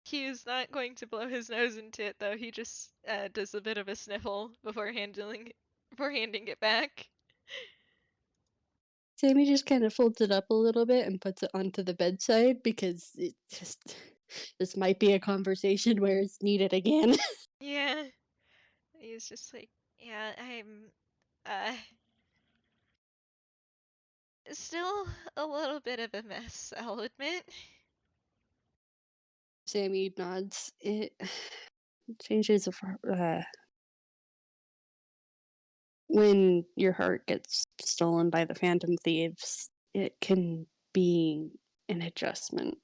he is not going to blow his nose into it though. He just does a bit of a sniffle before handing it back. Sammy just kind of folds it up a little bit and puts it onto the bedside because it just this might be a conversation where it's needed again. Yeah, he's just like, yeah, I'm uh still a little bit of a mess, I'll admit. Sammy nods. It changes of when your heart gets stolen by the Phantom Thieves. It can be an adjustment.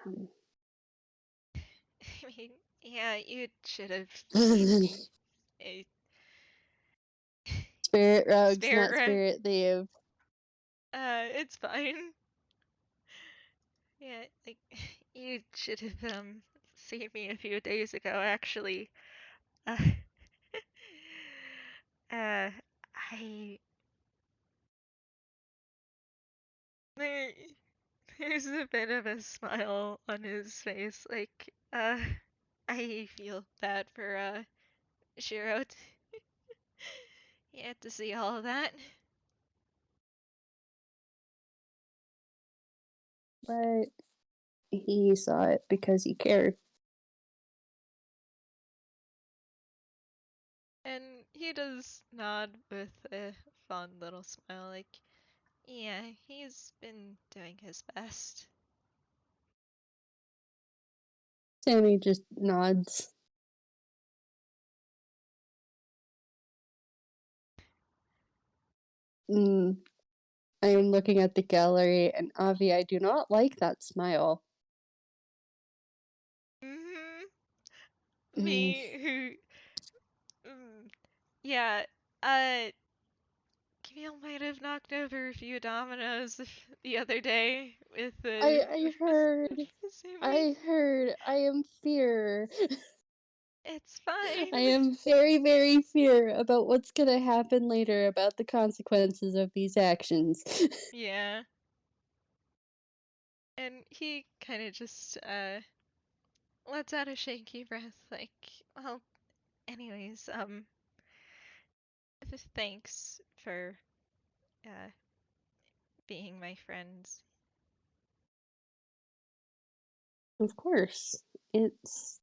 Um, I mean, yeah, you should have seen me. A Spirit Rogues, Spirit not Rogue. Spirit Thief. It's fine. Yeah, like you should have seen me a few days ago actually. Uh, uh I there there's a bit of a smile on his face, like, I feel bad for Shiro. He had to see all of that. But he saw it because he cared. And he does nod with a fond little smile, like, yeah, he's been doing his best. Sammy just nods. Mm, I am looking at the gallery, and Avi, I do not like that smile. Mm-hmm. Mm, Me, yeah, uh, Camille might have knocked over a few dominoes the other day with the I heard. Sammy. I heard. I am fear. It's fine. I am very, very fear about what's gonna happen later about the consequences of these actions. Yeah. And he kind of just lets out a shaky breath, like, well, anyways, thanks for uh being my friends. Of course. It's.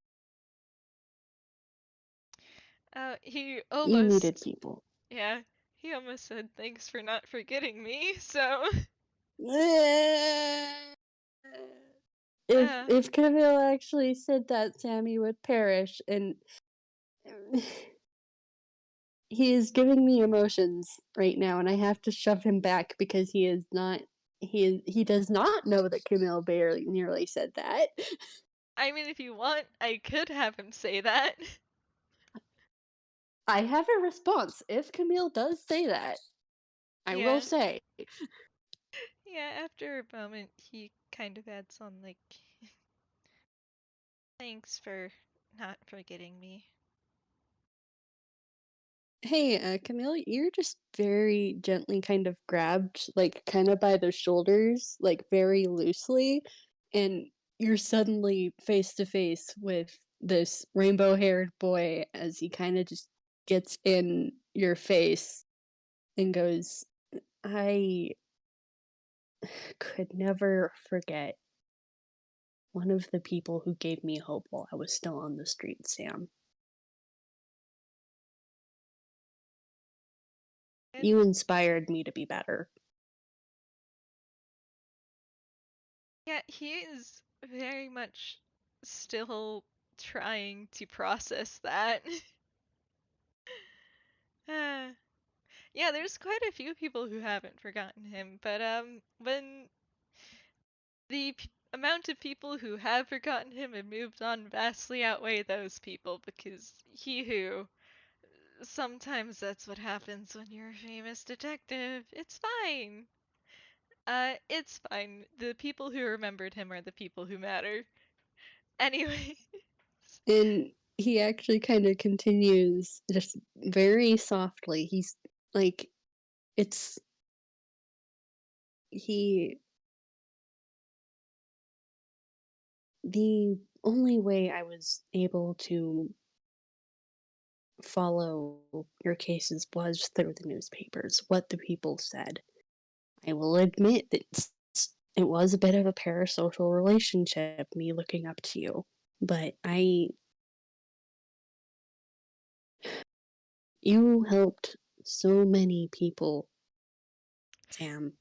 He You needed almost, people. yeah, he almost said thanks for not forgetting me. So, If uh, if Camille actually said that, Sammy would perish, and he is giving me emotions right now, and I have to shove him back because he is not. He does not know that Camille barely nearly said that. I mean, if you want, I could have him say that. I have a response if Camille does say that. I will Yeah. say. Yeah, after a moment, he kind of adds on, like, thanks for not forgetting me. Hey, Camille, you're just very gently kind of grabbed, like, kind of by the shoulders, like, very loosely, and you're suddenly face to face with this rainbow-haired boy as he kind of just gets in your face and goes, I could never forget one of the people who gave me hope while I was still on the street, Sam. And You inspired me to be better. yeah, he is very much still trying to process that. Ah, yeah, there's quite a few people who haven't forgotten him, but when the amount of people who have forgotten him and moved on vastly outweigh those people because he who sometimes that's what happens when you're a famous detective. It's fine. It's fine. The people who remembered him are the people who matter. Anyway. And he actually kind of continues just very softly. He's like, it's he, the only way I was able to follow your cases was through the newspapers, what the people said. I will admit that it was a bit of a parasocial relationship, me looking up to you. But you helped so many people, Sam.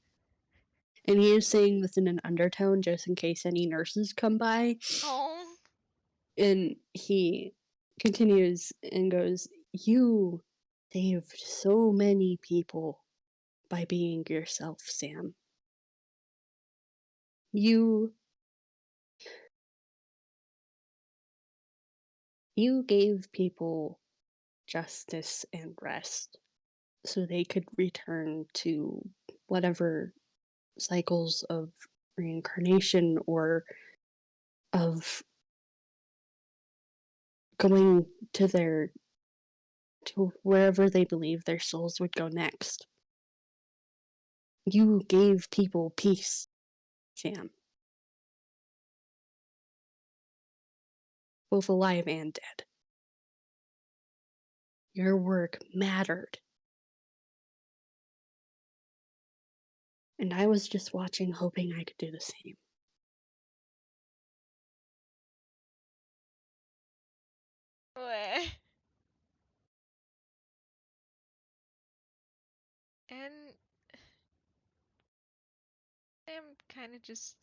And he is saying this in an undertone just in case any nurses come by. Oh. And he continues and goes, you saved so many people by being yourself, Sam. You you gave people justice and rest so they could return to whatever cycles of reincarnation or of going to their to wherever they believe their souls would go next. You gave people peace, Sam, both alive and dead. Your work mattered. And I was just watching, hoping I could do the same. Bleh. And I'm kind of just.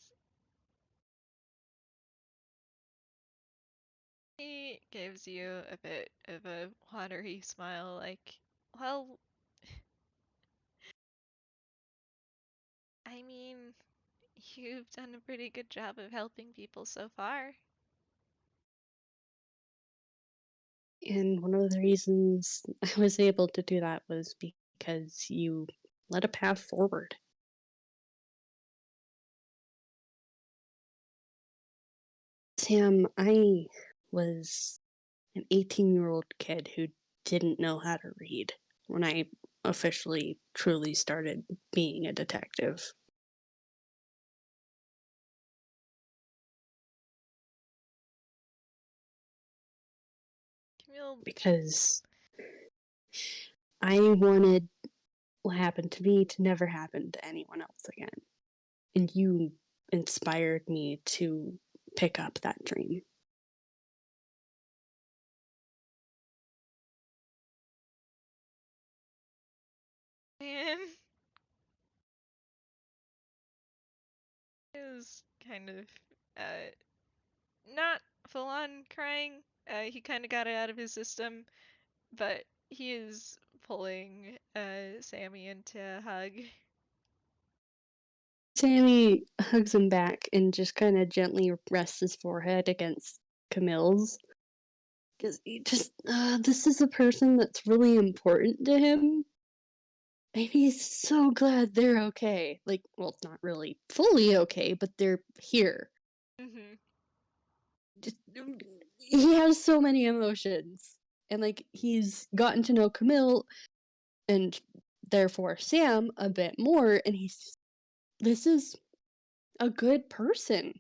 He gives you a bit of a watery smile, like, well, I mean, you've done a pretty good job of helping people so far. And one of the reasons I was able to do that was because you led a path forward. Sam, I was an 18-year-old kid who didn't know how to read when I officially, truly started being a detective. Camille. Because I wanted what happened to me to never happen to anyone else again. And you inspired me to pick up that dream. Man. Is kind of uh not full on crying. He kind of got it out of his system, but he is pulling Sammy into a hug. Sammy hugs him back and just kind of gently rests his forehead against Camille's. Because he just, this is a person that's really important to him. And he's so glad they're okay. Like, well, it's not really fully okay, but they're here. Hmm. Just, he has so many emotions. And like he's gotten to know Camille and therefore Sam a bit more, and this is a good person.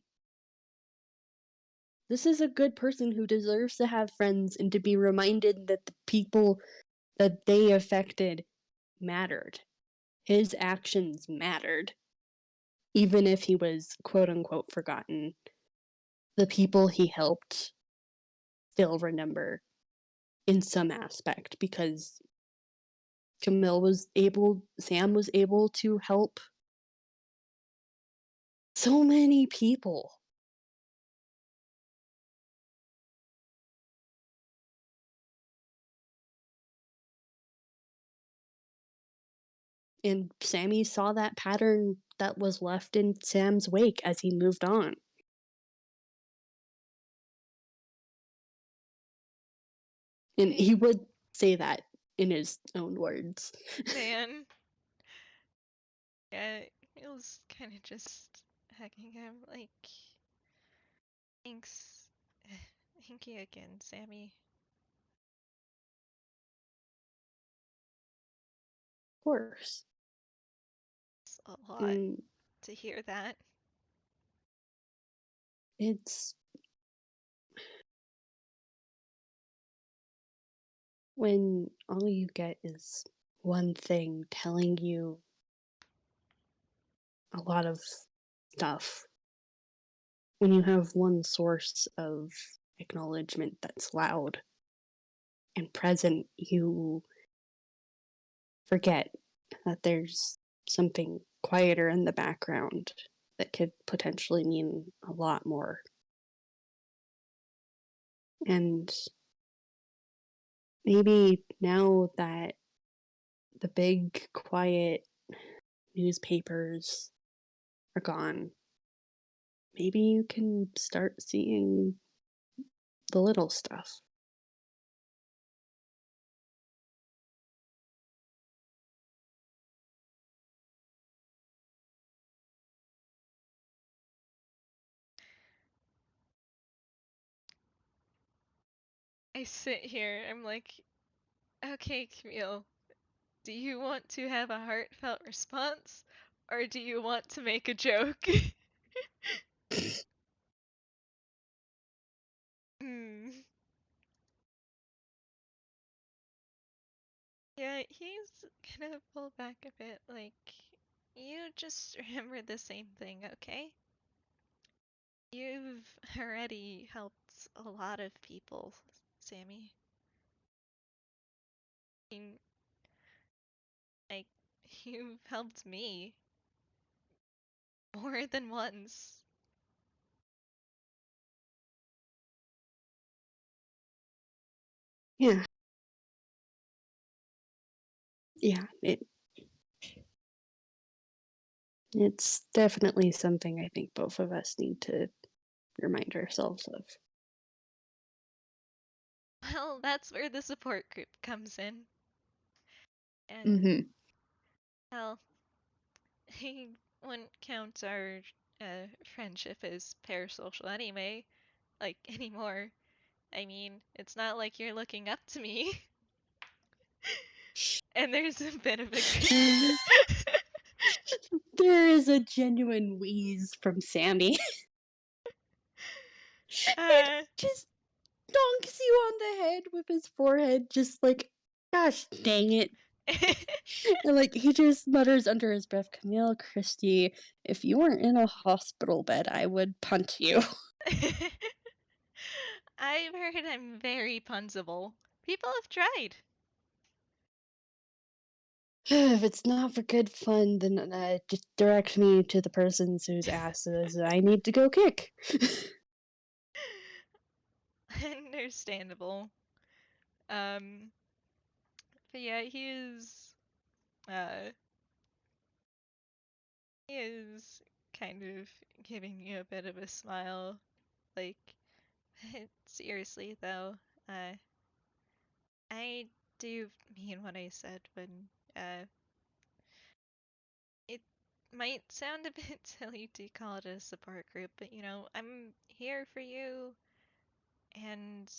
This is a good person who deserves to have friends and to be reminded that the people that they affected mattered. His actions mattered. Even if he was quote unquote forgotten, the people he helped still remember in some aspect because Sam was able to help so many people. And Sammy saw that pattern that was left in Sam's wake as he moved on. And he would say that in his own words. Man. Yeah, it was kind of just hugging him, like, thanks. Thank you again, Sammy. Of course. It's a lot And to hear that. it's when all you get is one thing telling you a lot of stuff. When you have one source of acknowledgement that's loud and present, you forget that there's something quieter in the background that could potentially mean a lot more. And maybe now that the big, quiet newspapers are gone, maybe you can start seeing the little stuff. I sit here, I'm like, okay, Camille, do you want to have a heartfelt response, or do you want to make a joke? Hmm. Yeah, he's gonna pull back a bit, like, you just remember the same thing, okay? You've already helped a lot of people, Sammy. I mean, like, you've helped me more than once. Yeah, yeah, it's definitely something I think both of us need to remind ourselves of. Well, that's where the support group comes in. And, Mm-hmm. well, I wouldn't count our friendship as parasocial anyway, like, anymore. I mean, it's not like you're looking up to me. And there's a bit of a There is a genuine wheeze from Sammy. It uh, just donks you on the head with his forehead, just like, gosh dang it. And like he just mutters under his breath, Camille Christie, if you weren't in a hospital bed, I would punt you. I've heard I'm very punchable. People have tried. If it's not for good fun, then just direct me to the person whose asses I need to go kick. Understandable. Um, but yeah, uh, he is kind of giving you a bit of a smile. Like, seriously though, uh, I do mean what I said when, it might sound a bit silly to call it a support group, but I'm here for you, and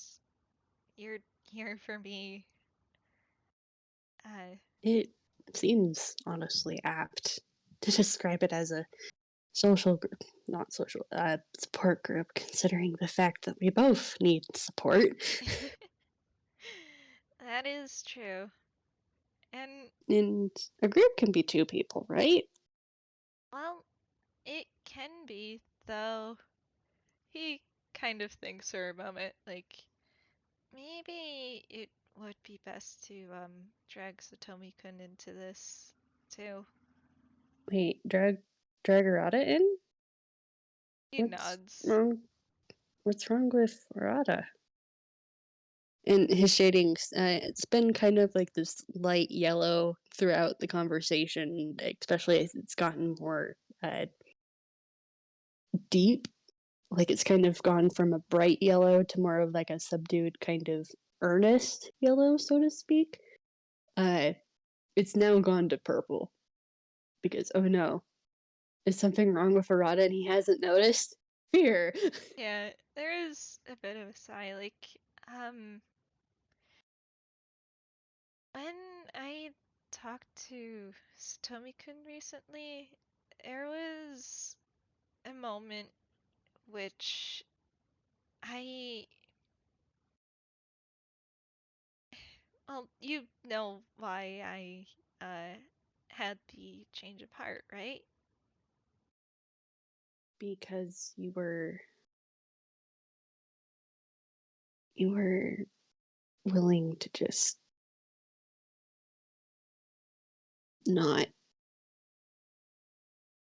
you're here for me. Uh, It seems honestly apt to describe it as a social group, not social, support group, considering the fact that we both need support. that is true. And, And a group can be two people, right? well, it can be, though. He kind of thinks for a moment, like, maybe it would be best to, drag Satomi-kun into this, too. Wait, drag Arata in? He What's nods. wrong? What's wrong with Arata? And his shadings, it's been kind of like this light yellow throughout the conversation, especially as it's gotten more deep. Like it's kind of gone from a bright yellow to more of like a subdued kind of earnest yellow, so to speak. Uh, it's now gone to purple because oh no, is something wrong with Arata and he hasn't noticed? Fear. Yeah, there is a bit of a sigh, like, um, when I talked to Satomi-kun recently, there was a moment which I, well, you know why had the change of heart, right? Because you were willing to just not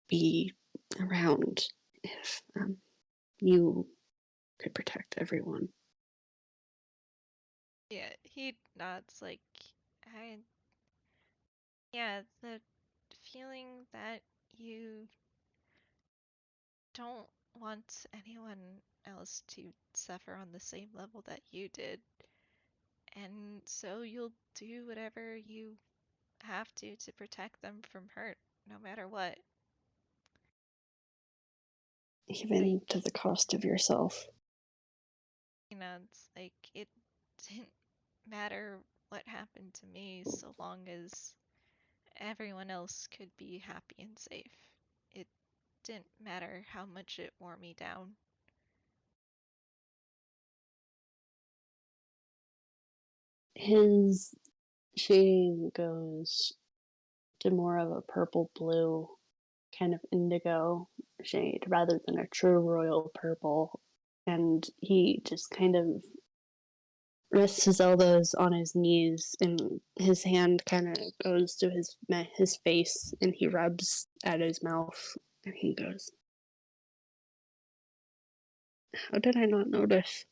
be around if you could protect everyone. Yeah, he nods like, I, yeah, the feeling that you don't want anyone else to suffer on the same level that you did, and so you'll do whatever you have to protect them from hurt, no matter what. Like, Even to the cost of yourself. it's like it didn't matter what happened to me so long as everyone else could be happy and safe. It didn't matter how much it wore me down. His shading goes to more of a purple blue, kind of indigo shade rather than a true royal purple. And he just kind of rests his elbows on his knees and his hand kind of goes to his face and he rubs at his mouth and he goes, how did I not notice?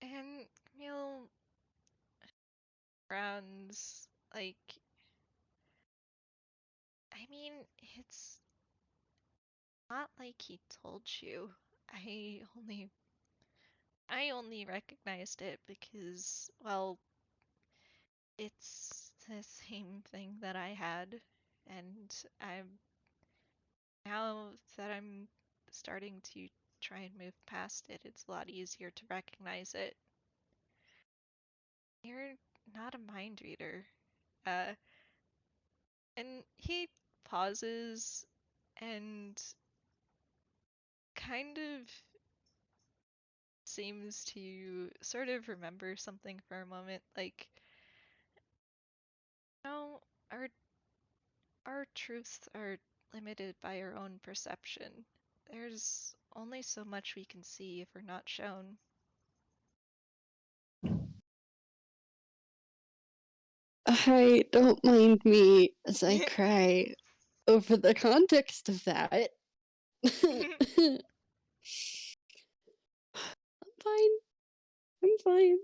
And Camille frowns like, I mean, it's not like he told you. I only I only recognized it because, well, it's the same thing that I had, and I'm now that I'm starting to try and move past it, it's a lot easier to recognize it. You're not a mind reader. Uh, and he pauses and kind of seems to sort of remember something for a moment, like, no, our truths are limited by our own perception. There's only so much we can see if we're not shown. I don't mind me as I cry over the context of that. I'm fine. I'm fine.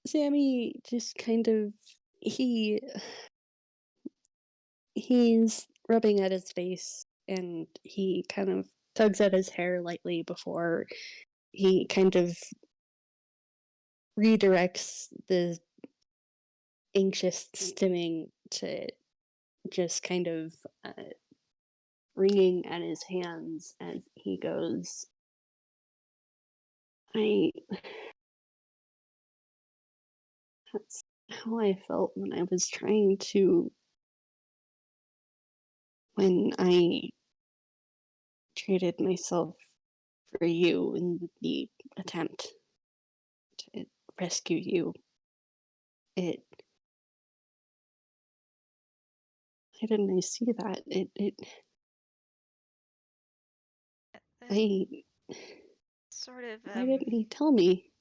Sammy just kind of he he's rubbing at his face and he kind of tugs at his hair lightly before he kind of redirects the anxious stimming to just kind of wringing at his hands as he goes, I That's how I felt when I was trying to when I traded myself for you in the attempt to rescue you. It Why didn't I see that? That I sort of, Why didn't he tell me?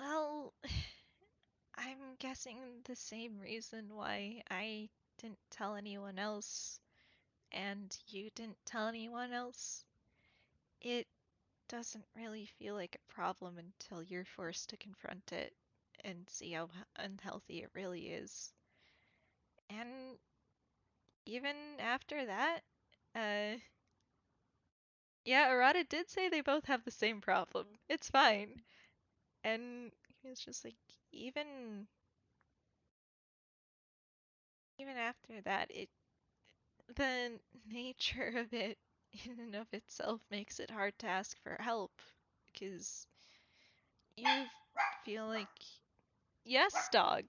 well, I'm guessing the same reason why I didn't tell anyone else and you didn't tell anyone else. It doesn't really feel like a problem until you're forced to confront it and see how unhealthy it really is. And even after that, uh, yeah, Arata did say they both have the same problem. It's fine. And it's just like, even even after that, the nature of it in and of itself makes it hard to ask for help because you feel like, yes, dog,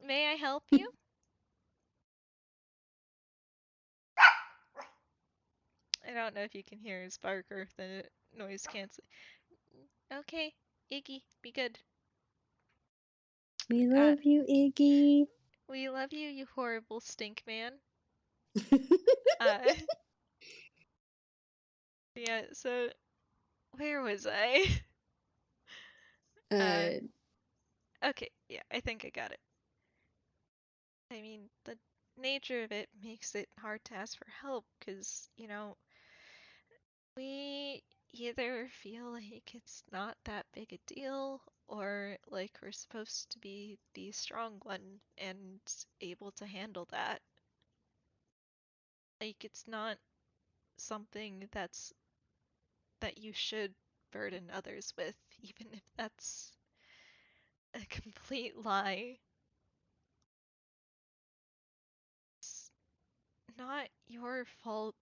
may I help you? I don't know if you can hear his bark or if the noise cancel. Okay, Iggy, be good. We Uh, love you, Iggy. we love you, you horrible stink man. Uh, yeah, so where was I? Uh, uh, okay, yeah, I think I got it. I mean, the nature of it makes it hard to ask for help because, we either feel like it's not that big a deal or like we're supposed to be the strong one and able to handle that. Like, it's not something that you should burden others with, even if that's a complete lie. It's not your fault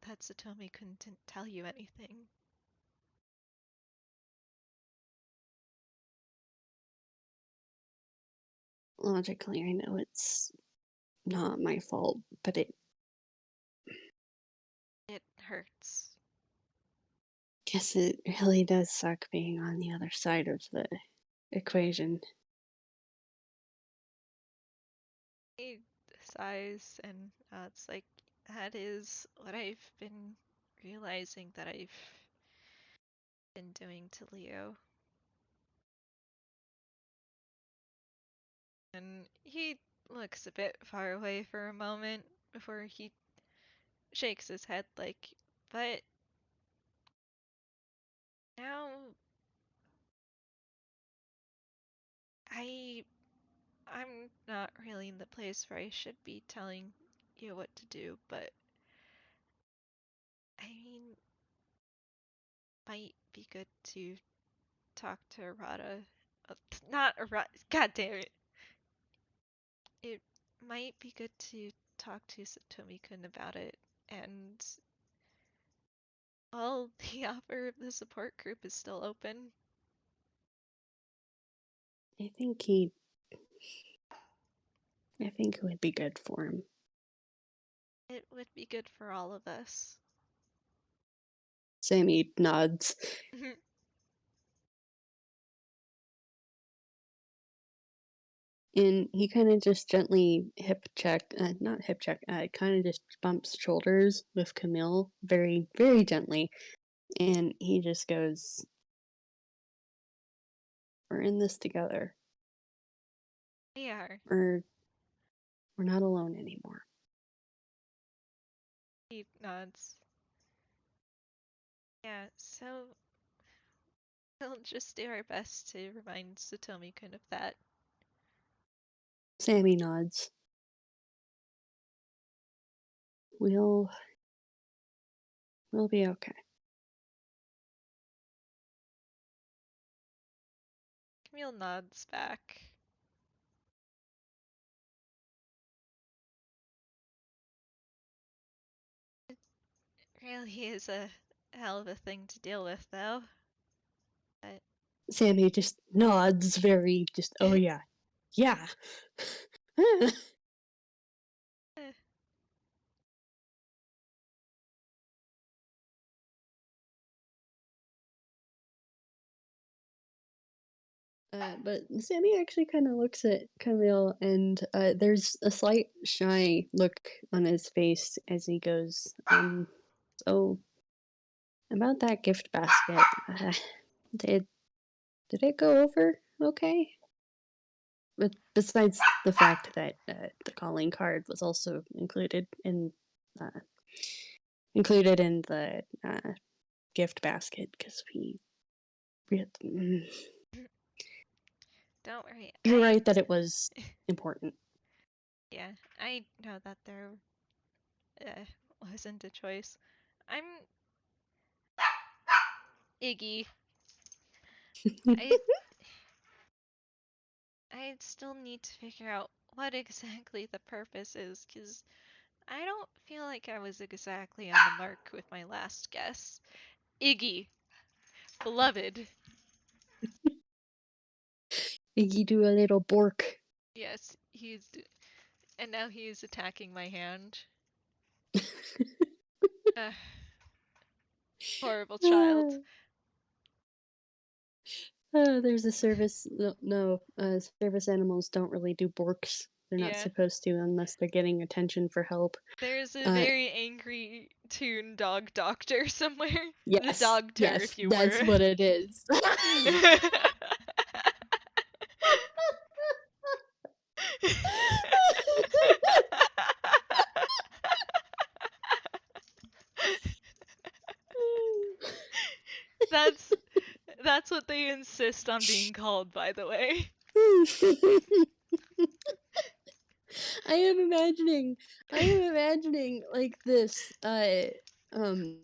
that Satomi couldn't tell you anything. Logically, I know it's not my fault, but it It hurts. guess it really does suck being on the other side of the equation. He sighs, and it's like, that is what I've been realizing that I've been doing to Leo. And he looks a bit far away for a moment before he shakes his head like, but now I I'm not really in the place where I should be telling you what to do, but I mean, might be good to talk to Arata. Not Arata. God damn it. It might be good to talk to Satomi-kun about it, and well, the offer of the support group is still open. I think he I think it would be good for him. It would be good for all of us. Sammy nods. And he kind of just gently not hip check, kind of just bumps shoulders with Camille very, very gently. And he just goes, "We're in this together. We are. We're not alone anymore." He nods. Yeah, so we'll just do our best to remind Satomi-kun of that. Sammy nods. We'll be okay. Camille nods back. It really is a hell of a thing to deal with, though. But Sammy just nods very, just, oh yeah. Yeah. But Sammy actually kind of looks at Camille, and there's a slight shy look on his face as he goes, so about that gift basket, did it go over okay? But besides the fact that the calling card was also uh, included in the gift basket, because don't worry, you're right that it was important. Yeah, I know that there wasn't a choice. I'm Iggy. I I still need to figure out what exactly the purpose is, because I don't feel like I was exactly on the mark with my last guess. Iggy, beloved. You do a little bork. Yes, and now he's attacking my hand. Uh, horrible child. There's a service. No, service animals don't really do borks. They're not Yeah. supposed to unless they're getting attention for help. There's a Uh, very angry toon dog doctor somewhere. The yes, dogter, yes, if you that's were. what it is. that's that's what they insist on being called, by the way. I am imagining like this um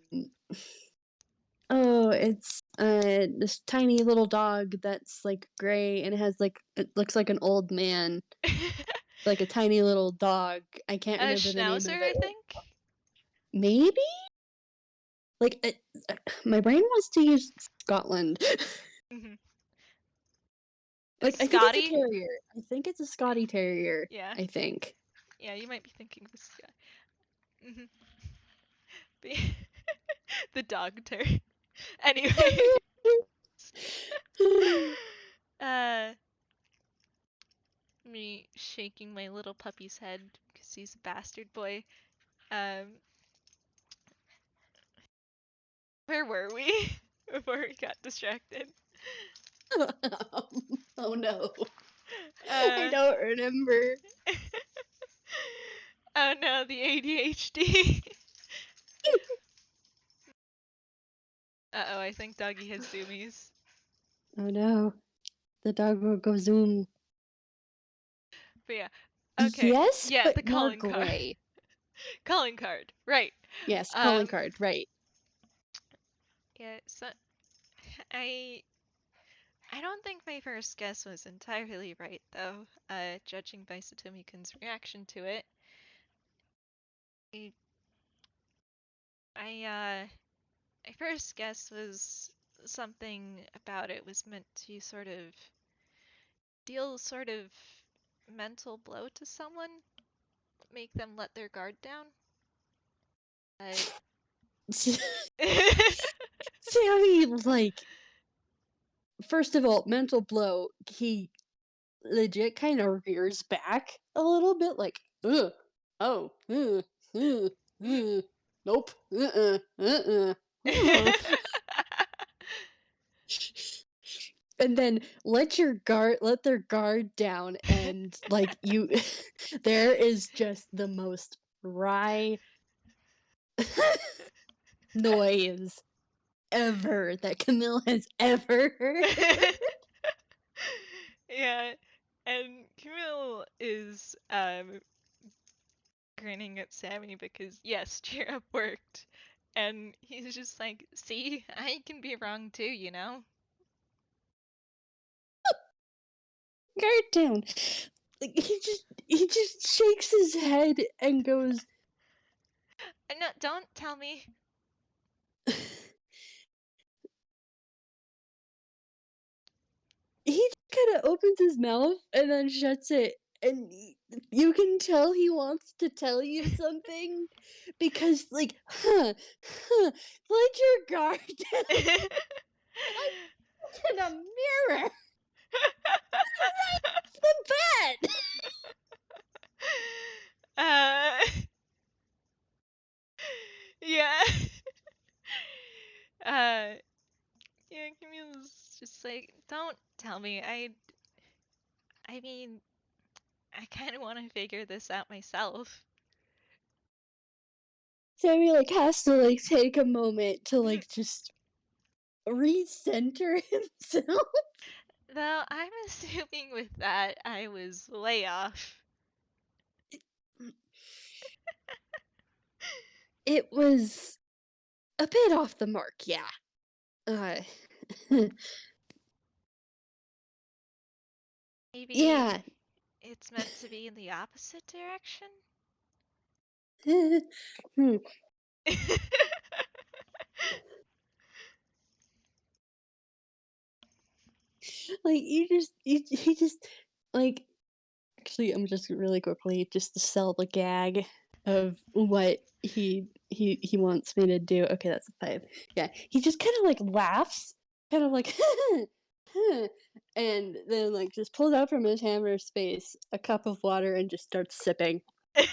oh, it's this tiny little dog that's like gray and has like it looks like an old man, like a tiny little dog. I can't A remember the name of schnauzer, I it. think. Maybe? Like my brain wants to use Scotland. Mhm. Like I think it's a Scotty. terrier. I think it's a Scotty terrier. Yeah, I think. yeah, you might be thinking of this guy. Mhm. The dogter. Anyway. uh, me shaking my little puppy's head because he's a bastard boy. Um, where were we before we got distracted? Oh no. I Uh, don't remember. oh no, the ADHD. Uh-oh, I think Doggy has zoomies. Oh no. The dog will go zoom. But yeah, okay. Yes, Yeah, the but more calling card. gray. Calling card, right. Yes, calling Um, card, right. yeah, so I I don't think my first guess was entirely right though, judging by Satomi-kun's reaction to it. I, my first guess was something about it was meant to sort of deal sort of mental blow to someone, make them let their guard down. But Sammy, like, first of all, mental blow, he legit kind of rears back a little bit, like, ugh, oh, nope, uh. And then let their guard down, and like you, there is just the most wry noise ever that Camille has ever heard. Yeah, and Camille is grinning at Sammy because yes, cheer up worked. And he's just like, see, I can be wrong too, you know? Guard down. Like, he just shakes his head and goes, No, don't tell me. he just kind of opens his mouth and then shuts it, and you can tell he wants to tell you something because, like, let your guard down. I'm in a mirror. The bed. uh, yeah. uh, yeah, Camille's just like, don't tell me. I mean, I kind of want to figure this out myself. Sammy like has to like take a moment to like just recenter himself. Though I'm assuming with that I was way off. It was a bit off the mark, yeah. Uh, Maybe yeah. it's meant to be in the opposite direction? Hmm. Like he just like actually I'm just really quickly just to sell the gag of what he wants me to do. Okay, that's a 5. Yeah, he just kind of like laughs, kind of like and then like just pulls out from his hammer space a cup of water and just starts sipping. uh,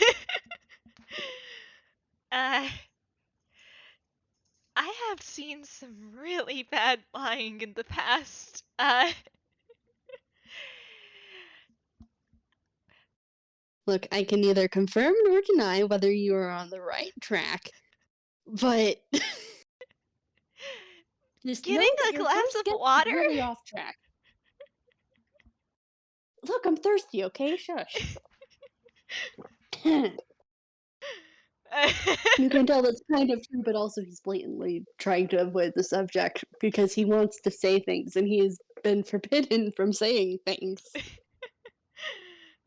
I have seen some really bad lying in the past. Look, I can neither confirm nor deny whether you are on the right track, but just know Getting that a your glass first of guess is water? really off track. Look, I'm thirsty, okay? Shush. You can tell that's kind of true, but also he's blatantly trying to avoid the subject because he wants to say things and he's been forbidden from saying things.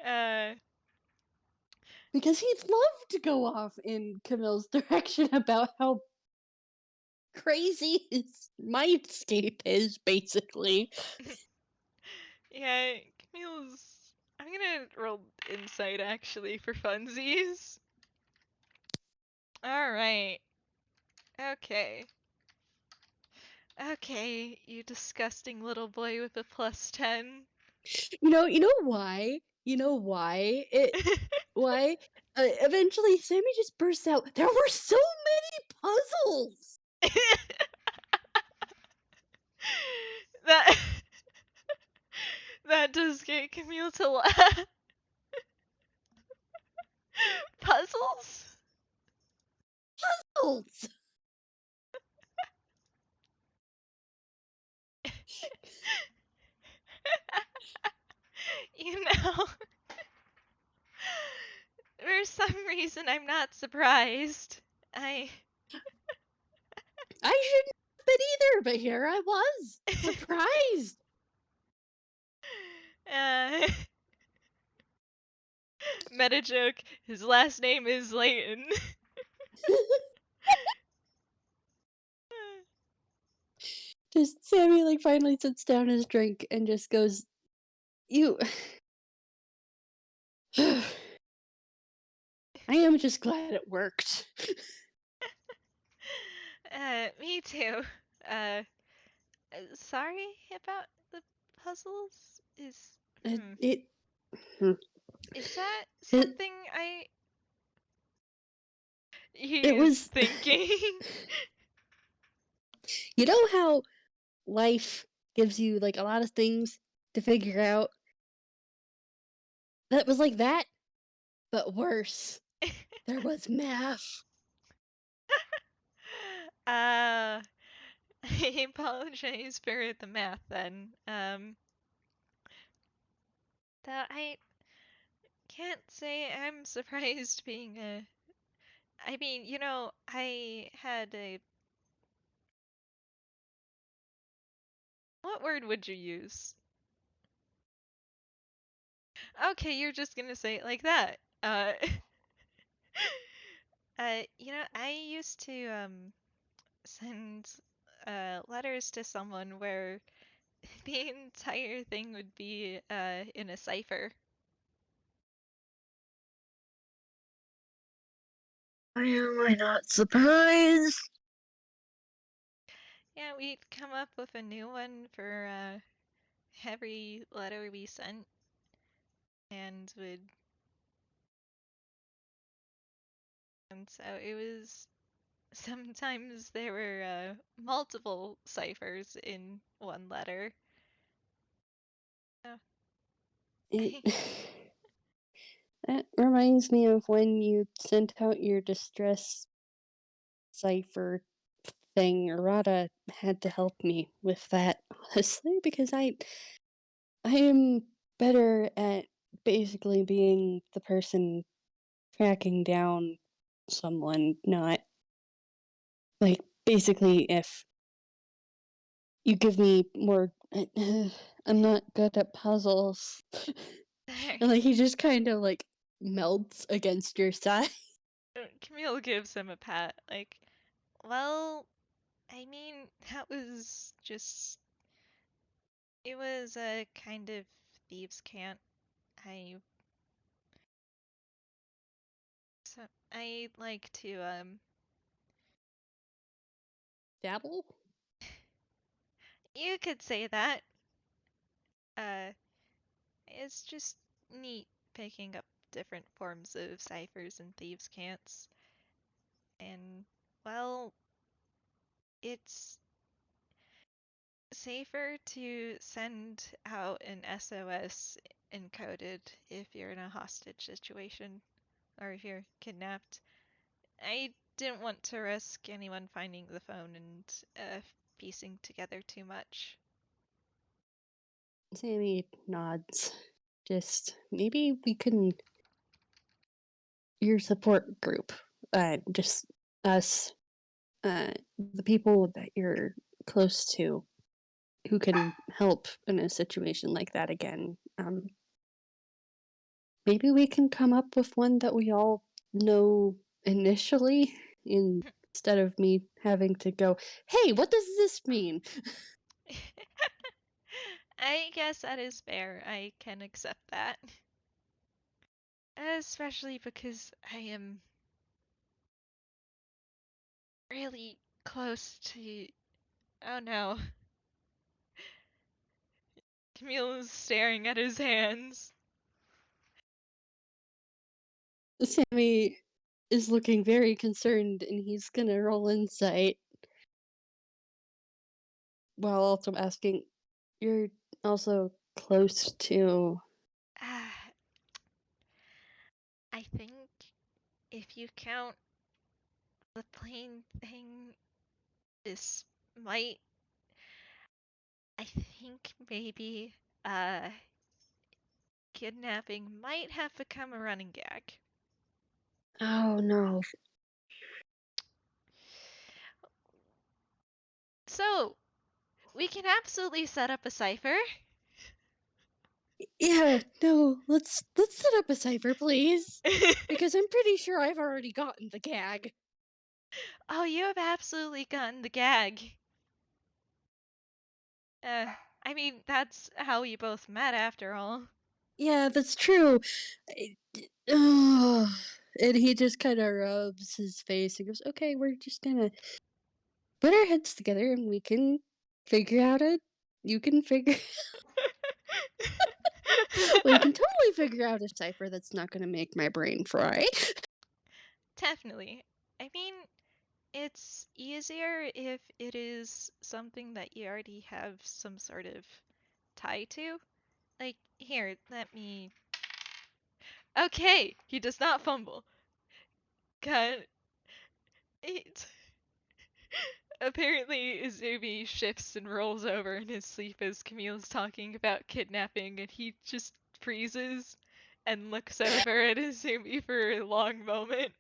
uh, Because he'd love to go off in Camille's direction about how crazy his mindscape is, basically. yeah, Camille's. I'm gonna roll insight actually for funsies. Alright. Okay. Okay, you disgusting little boy with a +10. You know why? You know why? Why? Eventually, Sammy just bursts out. There were so many puzzles. that that does get Camille to laugh. Puzzles? Puzzles. You know, for some reason I'm not surprised. I I shouldn't have been either, but here I was, surprised. uh, meta joke. His last name is Layton. Just Sammy like finally sits down his drink and just goes, "You." I am just glad it worked. Me too. Uh, sorry about the puzzles. It, Hmm. it, hmm, Is that it, something I it he's was. thinking? You know how life gives you like a lot of things to figure out? That was like that, but worse. There was math. uh, I apologize for the math then. Though I can't say I'm surprised being a. I mean, I had a. What word would you use? Okay, you're just gonna say it like that. I used to send letters to someone where the entire thing would be in a cipher. Why am I not surprised? Yeah, we'd come up with a new one for every letter we sent, and would. And so it was. Sometimes there were multiple ciphers in one letter. Oh. It, that reminds me of when you sent out your distress cipher thing. Rada had to help me with that, honestly, because I am better at basically being the person tracking down someone, not like basically if you give me more. I'm not good at puzzles. And like he just kind of like melts against your side. Camille gives him a pat, like, well, I mean, that was just. It was a kind of thieves' cant. I. So I like to, Dabble? You could say that. Uh, it's just neat picking up different forms of ciphers and thieves' cants. And, well, it's safer to send out an SOS encoded if you're in a hostage situation or if you're kidnapped. I didn't want to risk anyone finding the phone and piecing together too much. Sammy nods. Just maybe we can. Your support group. Just us, the people that you're close to who can help in a situation like that again. Maybe we can come up with one that we all know initially instead of me having to go, hey, what does this mean? I guess that is fair. I can accept that. Especially because I am really close to. Oh no. Camille is staring at his hands. Sammy is looking very concerned and he's gonna roll insight while also asking, you're also close to. Ah, I think if you count the plane thing, this might. I think maybe uh, kidnapping might have become a running gag. Oh no. So, we can absolutely set up a cipher. Yeah, no, let's set up a cipher, please. Because I'm pretty sure I've already gotten the gag. Oh, you have absolutely gotten the gag. Uh, I mean, that's how we both met after all. Yeah, that's true. Oh. And he just kind of rubs his face and goes, okay, we're just gonna put our heads together and we can figure out it. You can figure. We can totally figure out a cipher that's not gonna make my brain fry. Definitely. I mean, it's easier if it is something that you already have some sort of tie to. Like, here, let me. Okay, he does not fumble. God, it. Apparently, Izumi shifts and rolls over in his sleep as Camille's talking about kidnapping, and he just freezes and looks over at Izumi for a long moment.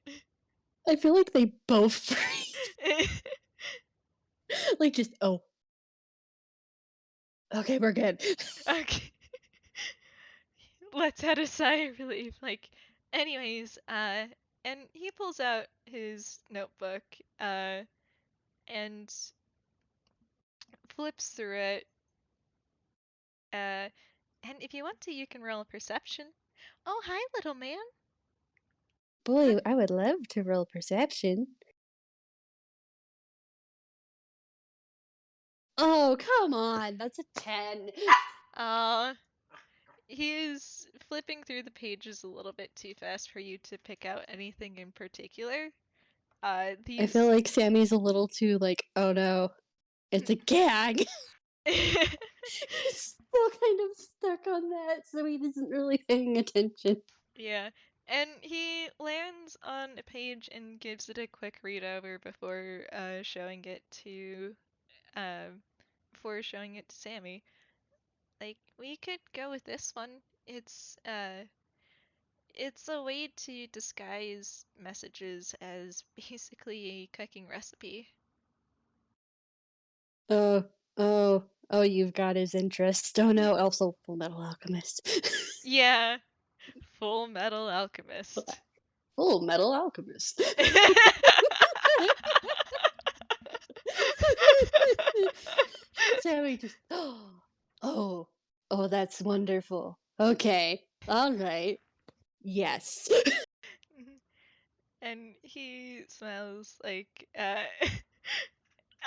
I feel like they both freeze. Like, just, oh. Okay, we're good. Okay. Let's add a sigh of relief. Like, anyways, and he pulls out his notebook, and flips through it, And if you want to, you can roll a perception. Oh, hi, little man. Boy, I would love to roll perception. Oh, come on. That's a 10. Uh, he is flipping through the pages a little bit too fast for you to pick out anything in particular. I feel These. like Sammy's a little too like, oh no, it's a gag. He's still kind of stuck on that, so he isn't really paying attention. Yeah, and he lands on a page and gives it a quick read over uh, before showing it to Sammy. Like, we could go with this one. It's a way to disguise messages as basically a cooking recipe. Oh, oh, you've got his interest. Oh no, also Full Metal Alchemist. Yeah, Full Metal Alchemist. Full Metal Alchemist. Sammy just, oh, oh, that's wonderful. Okay, all right, yes. And he smells like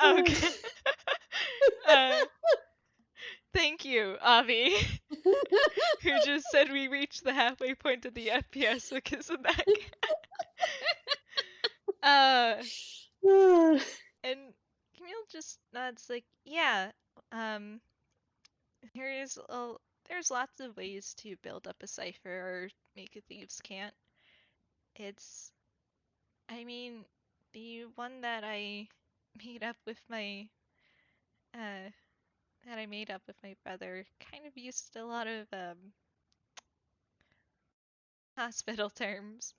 okay. uh Thank you, Avi, who just said we reached the halfway point of the FPS because of that. uh and Camille just nods like, yeah, um there's a there's lots of ways to build up a cipher or make a thieves' cant. It's I mean, the one made up with my uh that I made up with my brother kind of used a lot of hospital terms.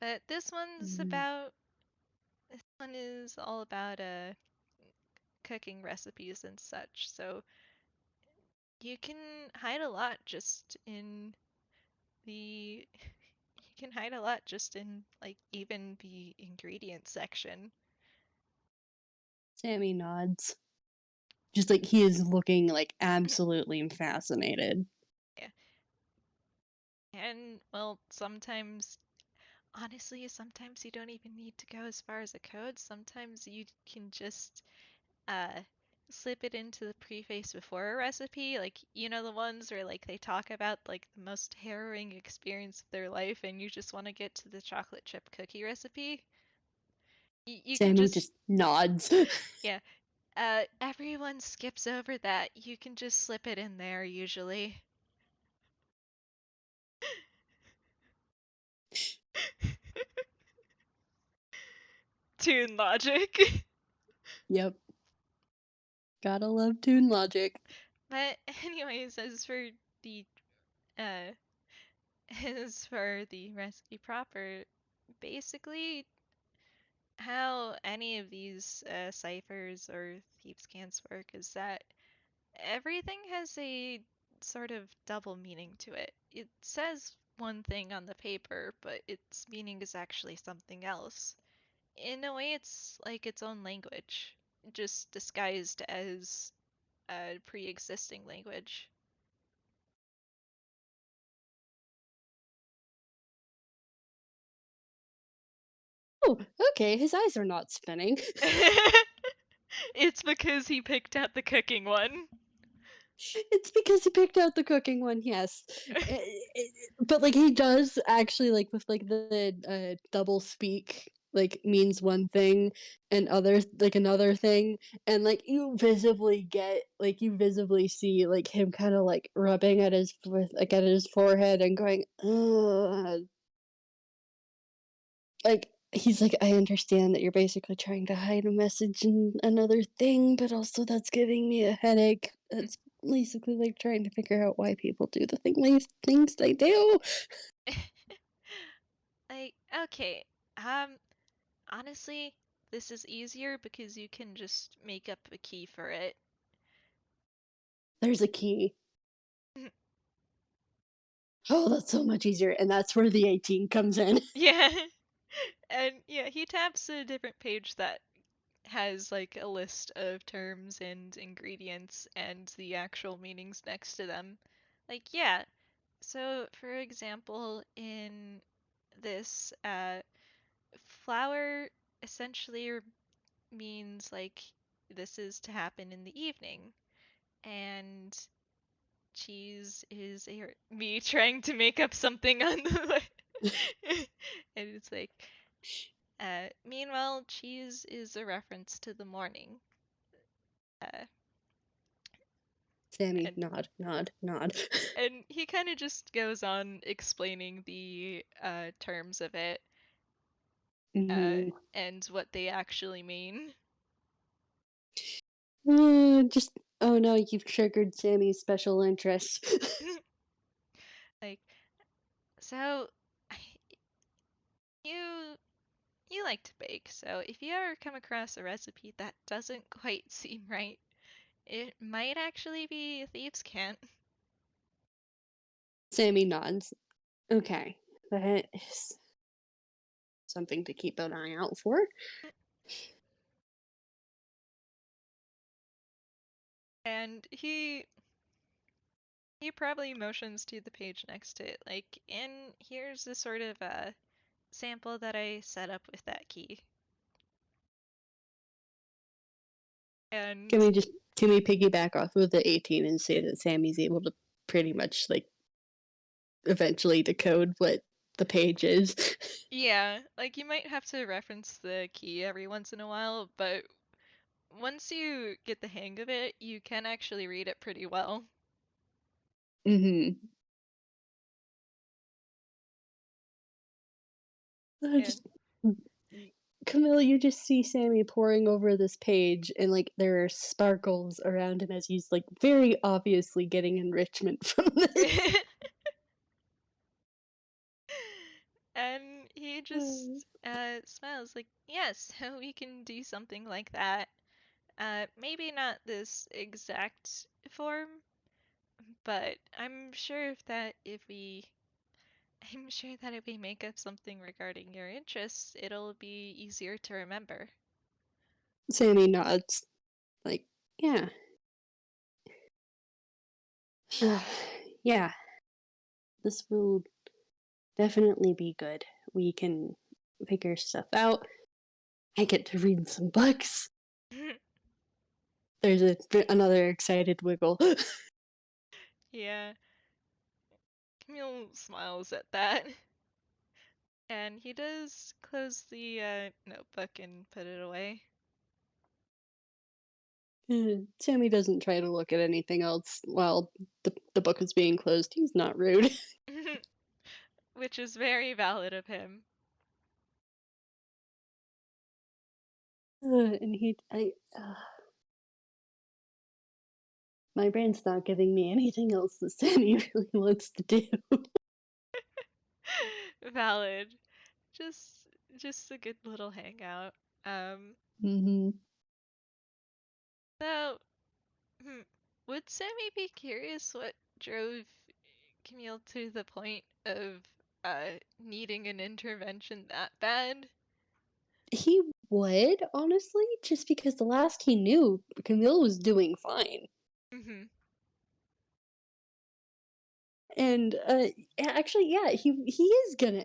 But this one is all about cooking recipes and such. So you can hide a lot just in the you can hide a lot just in like even the ingredient section. Sammy nods. Just like he is looking like absolutely fascinated. Yeah. And well, sometimes you don't even need to go as far as a code. Sometimes you can just uh slip it into the preface before a recipe, like you know the ones where like they talk about like the most harrowing experience of their life and you just want to get to the chocolate chip cookie recipe. You can Sammy just just nods. yeah, everyone skips over that. You can just slip it in there usually. Tune logic. Yep. Gotta love Toon Logic. But anyways, the uh as for the recipe proper, basically how any of these ciphers or thieves' cants work is that everything has a sort of double meaning to it. It says one thing on the paper, but its meaning is actually something else. In a way, it's like its own language, just disguised as a pre existing language. Oh, okay, his eyes are not spinning. It's because he picked out the cooking one. It's because he picked out the cooking one, yes. But like he does actually like with like the double speak like means one thing and other like another thing and like you visibly see like him kind of like rubbing at at his forehead and going ugh. Like he's like I understand that you're basically trying to hide a message in another thing but also that's giving me a headache. That's basically like trying to figure out why people do the things they do. Like, okay, um, honestly, this is easier because you can just make up a key for it. There's a key. Oh, that's so much easier. And that's where the 18 comes in. Yeah. And yeah, he taps a different page that has like a list of terms and ingredients and the actual meanings next to them. Like, yeah. So, for example, in this, flower essentially means like this is to happen in the evening, and cheese is me trying to make up something on the and it's like, meanwhile, cheese is a reference to the morning. Uh, Sammy, and nod, nod, nod. and he kind of just goes on explaining the terms of it Mm, and what they actually mean. just oh no, you've triggered Sammy's special interest. Like, so you you like to bake, so if you ever come across a recipe that doesn't quite seem right, it might actually be a thieves' cant. Sammy nods. Okay, that is something to keep an eye out for. And he probably motions to the page next to it, like, and here's the sort of sample that I set up with that key. Can And we just can we piggyback off of the 18 and say that Sammy's able to pretty much like eventually decode what the page is? yeah, like you might have to reference the key every once in a while, but once you get the hang of it, you can actually read it pretty well. Mm-hmm. And Just Camille, you just see Sammy poring over this page, and like there are sparkles around him as he's like very obviously getting enrichment from this. and he just smiles like, yes, we can do something like that. Maybe not this exact form, but I'm sure that if we make up something regarding your interests, it'll be easier to remember. Sammy nods, like, yeah, yeah, this will definitely be good. We can figure stuff out. I get to read some books. There's another excited wiggle. Yeah, Camille smiles at that. And he does close the notebook and put it away. Sammy doesn't try to look at anything else while the book is being closed. He's not rude. Which is very valid of him. And my brain's not giving me anything else that Sammy really wants to do. Valid. Just just a good little hangout. Um, Mm-hmm. so hmm, would Sammy be curious what drove Camille to the point of needing an intervention that bad? He would, honestly, just because the last he knew, Camille was doing fine. Hmm. And actually, yeah, he is gonna.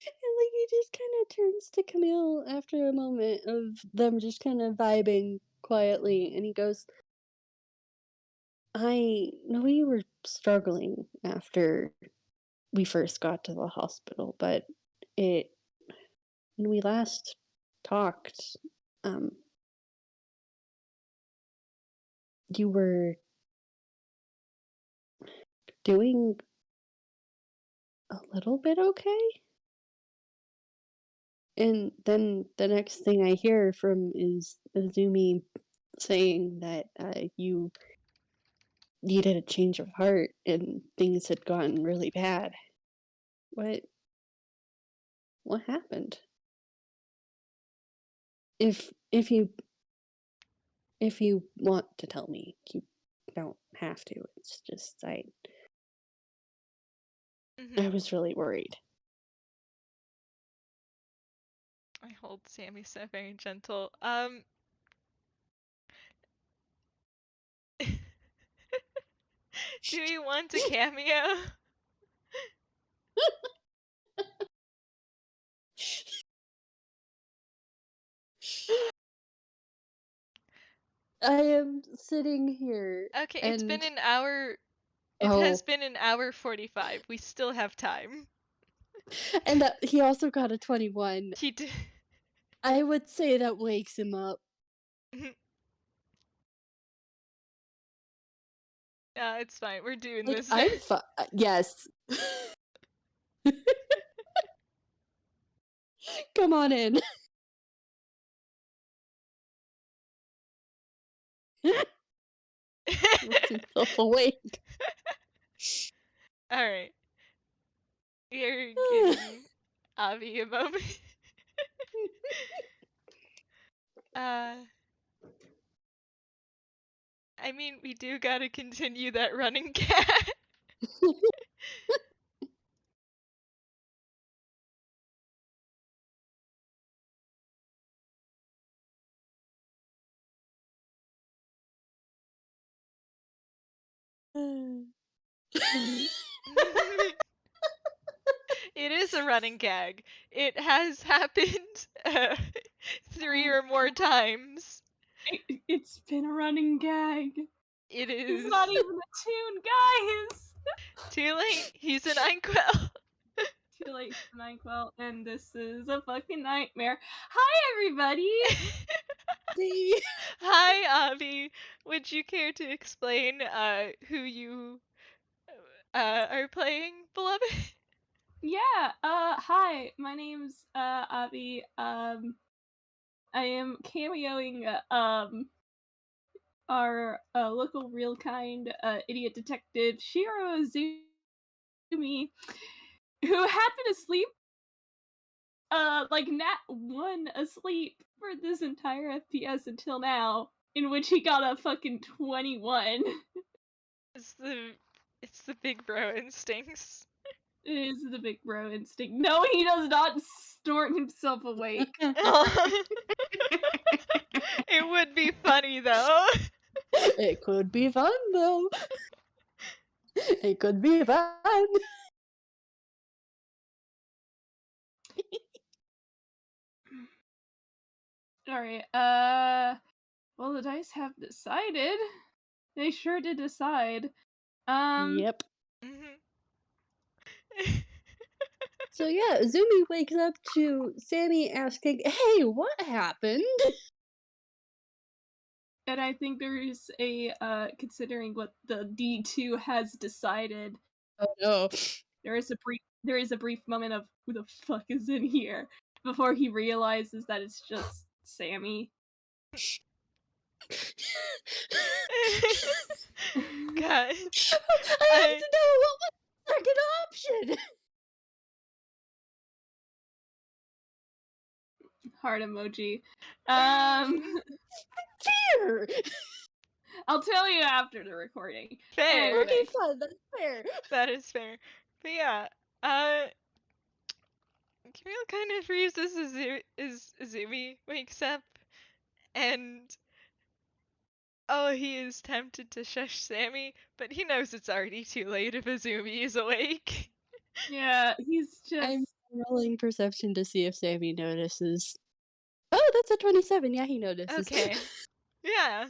And like he just kind of turns to Camille after a moment of them just kind of vibing quietly, and he goes, "I know you were struggling after we first got to the hospital, but it when we last talked, um, you were doing a little bit okay." And then the next thing I hear from is Azumi saying that you needed a change of heart and things had gotten really bad. What what happened? If if you if you want to tell me, you don't have to. It's just I Hmm. was really worried. I hold Sammy so very gentle. Do we want a cameo? I am sitting here. Okay, and it's been an hour. It has been an hour 45. We still have time. And he also got a 21. He did. I would say that wakes him up. It's fine. We're doing Like, this. I'm fine. Yes. Come on in. Wakes himself awake. Alright. We're giving Avi a moment. I mean, we do gotta continue that running cat. It is a running gag. It has happened 3 or more times. It's been a running gag. It He's is not even a Toon, guys! too late. He's an Inkwell. Too late for NyQuil, and this is a fucking nightmare. Hi, everybody! Hi, Avi. Would you care to explain who you are playing, beloved? Yeah, hi, my name's, Avi. I am cameoing, our, local real kind, idiot detective, Shiro Azumi, who happened to sleep, like, nat 1 asleep for this entire FPS until now, in which he got a fucking 21. It's the big bro instincts. It is the big bro instinct. No, he does not snort himself awake. It would be funny though. It could be fun, though. It could be fun. Alright, well, the dice have decided. They sure did decide. Yep. Mhm. So yeah, Zumi wakes up to Sammy asking, "Hey, what happened?" And I think there is a, considering what the D2 has decided, Oh no. there is a brief moment of who the fuck is in here before he realizes that it's just Sammy. God. I have to know what was the second option. Heart emoji. Fear. I'll tell you after the recording. Fair. Anyway. Okay, fine. That's fair. That is fair. But yeah, Camille kind of freezes as Izumi wakes up, and he is tempted to shush Sammy, but he knows it's already too late if Izumi is awake. Yeah, he's just. I'm rolling perception to see if Sammy notices. Oh, that's a 27. Yeah, he notices. Okay. Yeah.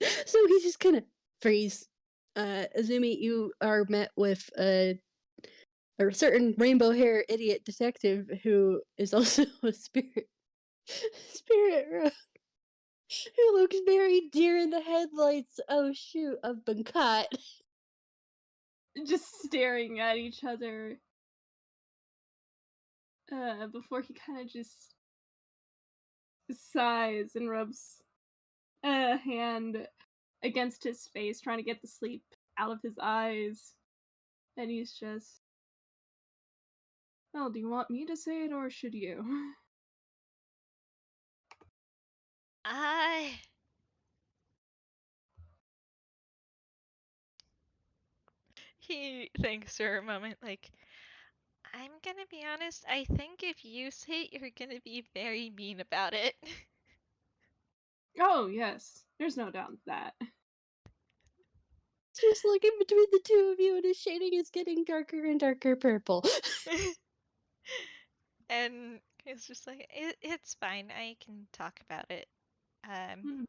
So he's just kind of freeze. Azumi, you are met with a certain rainbow hair idiot detective who is also a spirit rogue, who looks very deer in the headlights. Oh shoot, I've been caught. Just staring at each other. Before he kind of just sighs and rubs a hand against his face, trying to get the sleep out of his eyes. And he's just. Well, do you want me to say it or should you? He thinks for a moment, like, I'm gonna be honest, I think if you say it, you're gonna be very mean about it. Oh, yes. There's no doubt that. It's just looking between the two of you, and his shading is getting darker and darker purple. And it's just like, it's fine, I can talk about it. Hmm.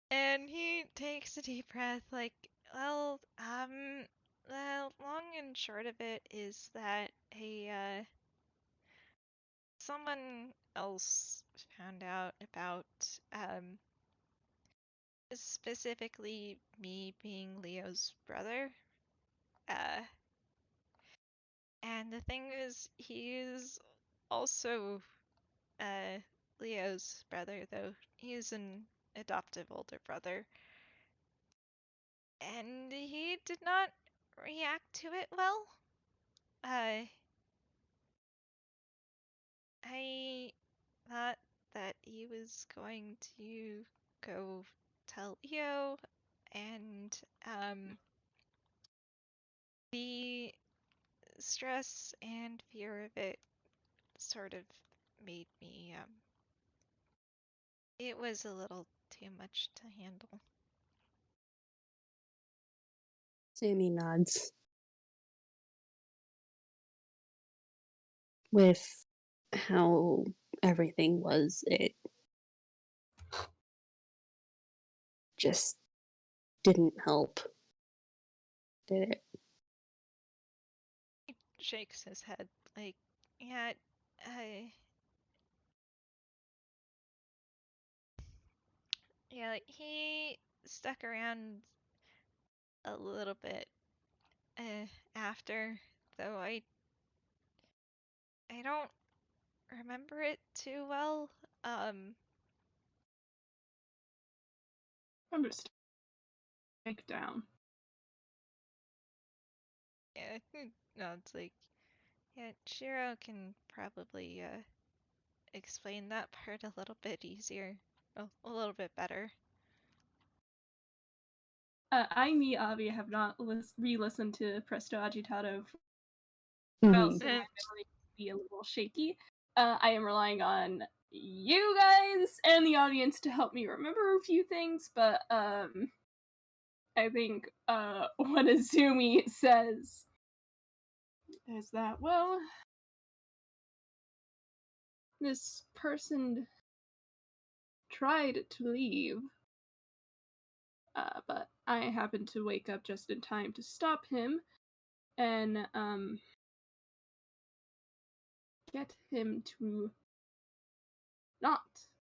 And he takes a deep breath, like, well, the long and short of it is that someone else found out about, specifically me being Leo's brother. And the thing is, he is also, Leo's brother, though he's an adoptive older brother. And he did not react to it well. I thought that he was going to go tell Leo, and the stress and fear of it sort of made me, it was a little too much to handle. Sammy nods. With how everything was, it just didn't help, did it? He shakes his head, like, yeah, yeah, like, he stuck around a little bit, after, though I don't remember it too well. I'm just take down. Yeah, no, it's like, yeah, Shiro can probably, explain that part a little bit easier, a little bit better. I, me, Avi, have not re-listened to Presto Agitato about, Mhm. so my memory may be a little shaky. I am relying on you guys and the audience to help me remember a few things, but I think what Azumi says is that, well, this person tried to leave, but I happened to wake up just in time to stop him and get him to not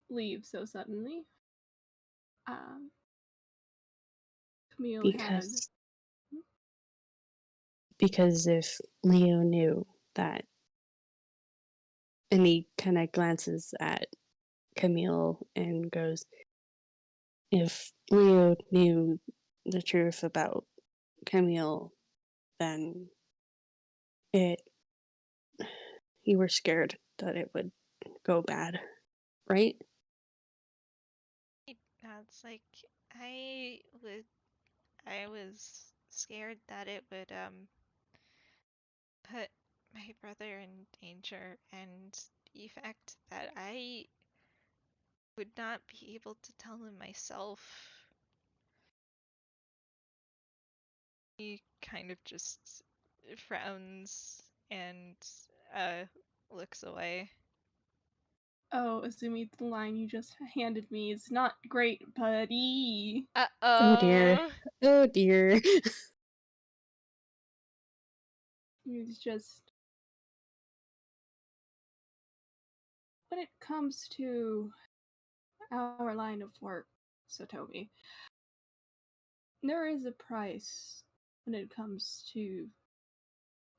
leave so suddenly. Camille had. Because if Leo knew that, and he kind of glances at Camille and goes, if Leo knew the truth about Camille, then it you were scared that it would go bad, right? It's like, I would, I was scared that it would, put my brother in danger, and the fact that I would not be able to tell him myself. He kind of just frowns and, uh, looks away. Oh, Azumi, the line you just handed me is not great, buddy. Oh dear. Uh-oh. Oh dear. It's just. When it comes to our line of work, Satomi, there is a price when it comes to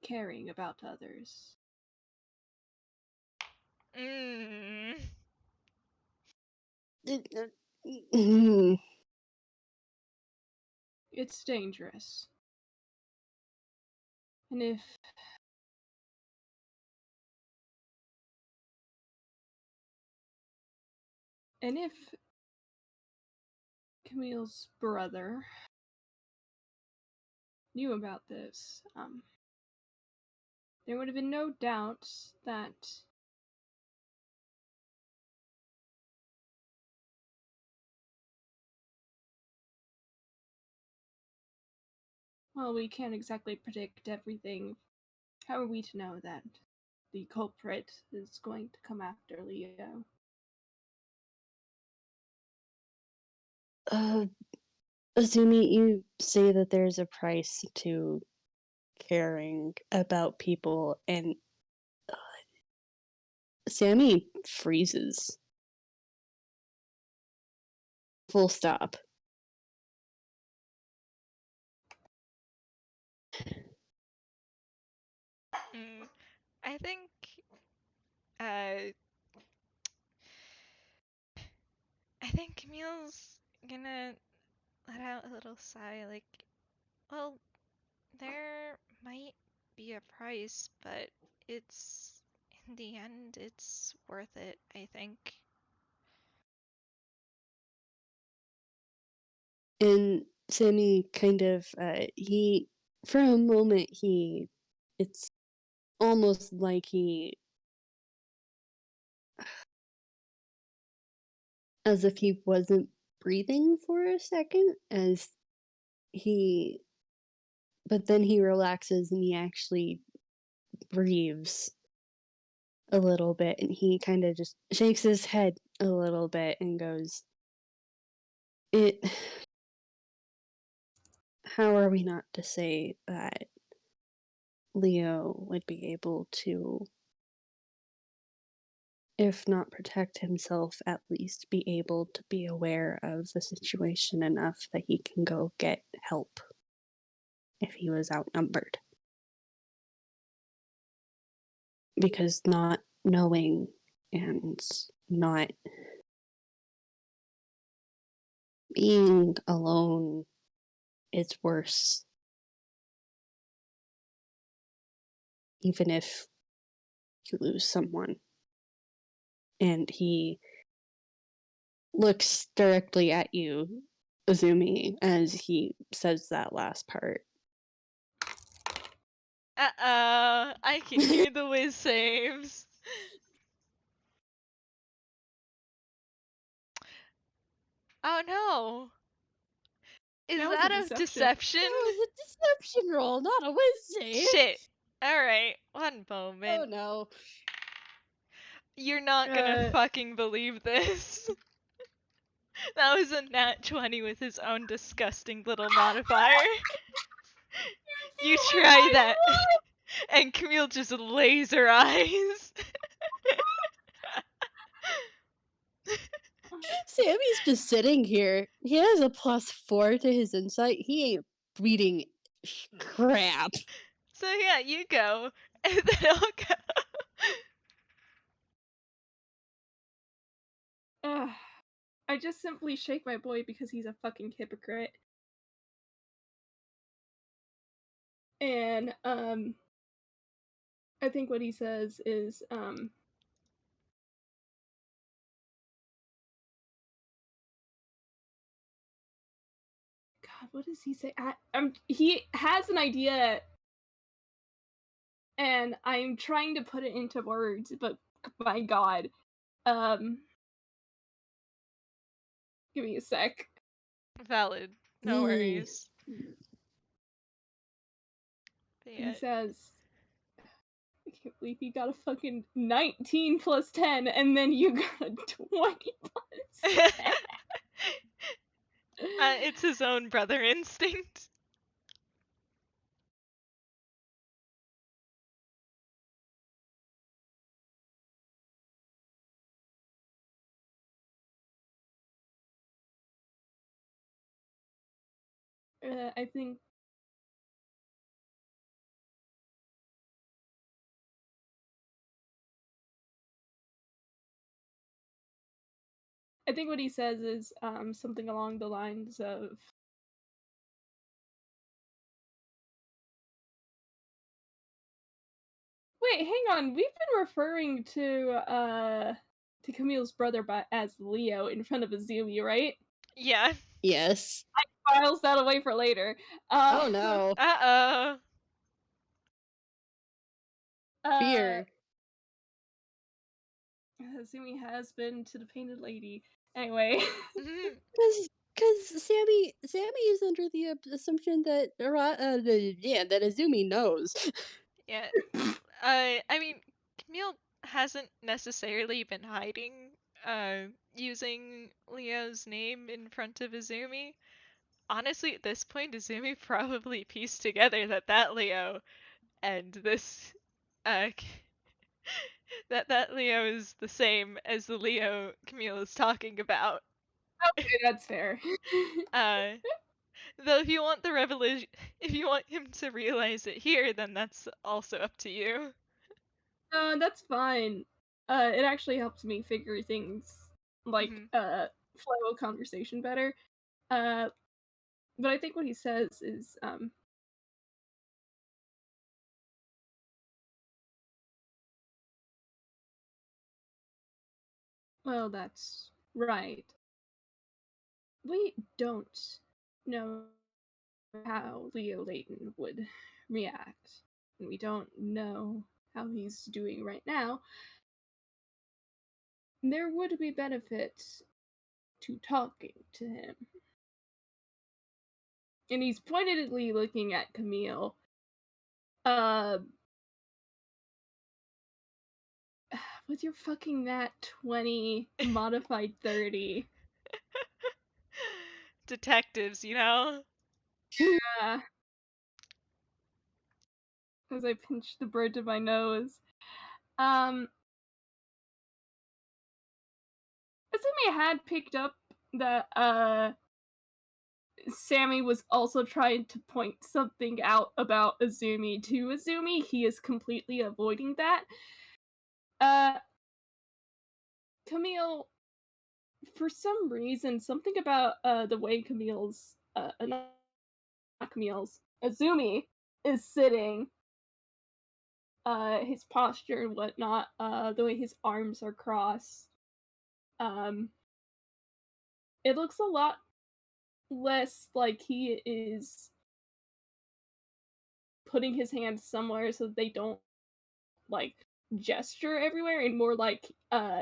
caring about others. Mm. It's dangerous. And if Camille's brother knew about this, there would have been no doubt that well, we can't exactly predict everything. How are we to know that the culprit is going to come after Leo? Azumi, you say that there's a price to caring about people, and Sammy freezes. Full stop. I think I think Camille's gonna let out a little sigh, like, well, there might be a price, but it's, in the end, it's worth it, I think. And Sammy kind of, for a moment, it's almost like as if he wasn't breathing for a second, but then he relaxes and he actually breathes a little bit, and he kind of just shakes his head a little bit and goes, it how are we not to say that Leo would be able to, if not protect himself, at least be able to be aware of the situation enough that he can go get help if he was outnumbered. Because not knowing and not being alone is worse. Even if you lose someone. And he looks directly at you, Azumi, as he says that last part. I can hear the whiz saves. Oh no! Is that a deception? That was a deception roll, not a whiz save. Shit. Alright, one Oh moment. no. You're not gonna fucking believe this. That was a nat 20 with his own disgusting little modifier. You try that. And Camille just lays her eyes. Sammy's just sitting here. He has a +4 to his insight. He ain't reading crap. So yeah, you go. And then I'll go. I just simply shake my boy because he's a fucking hypocrite. And, I think what he says is, God, what does he say? He has an idea, and I'm trying to put it into words, but my God. Give me a sec. Valid. No worries. He says, I can't believe he got a fucking 19 plus 10, and then you got a 20 plus 10. It's his own brother instinct. I think what he says is something along the lines of, wait, hang on, we've been referring to Camille's brother as Leo in front of Azumi, right? Yeah. Yes. I files that away for later. Oh no. Uh-oh. Fear. Azumi has been to the Painted Lady. Anyway. Because Sammy is under the assumption that that Azumi knows. Yeah. I mean, Camille hasn't necessarily been hiding, using Leo's name in front of Izumi. Honestly, at this point, Izumi probably pieced together that Leo and this, uh, that Leo is the same as the Leo Camille is talking about. Okay, that's fair. Uh, though if you want the revelation, if you want him to realize it here, then that's also up to you. No, that's fine. It actually helps me figure things like flow of conversation better. But I think what he says is well, that's right. We don't know how Leo Layton would react. And we don't know how he's doing right now. There would be benefit to talking to him. And he's pointedly looking at Camille. With your fucking nat 20 modified 30. Detectives, you know? Yeah. As I pinch the bird to my nose. Asumi had picked up that Sammy was also trying to point something out about Azumi to Azumi. He is completely avoiding that. Camille, for some reason, something about the way not Camille's, Azumi is sitting, his posture and whatnot, the way his arms are crossed, it looks a lot less like he is putting his hands somewhere so they don't like gesture everywhere, and more like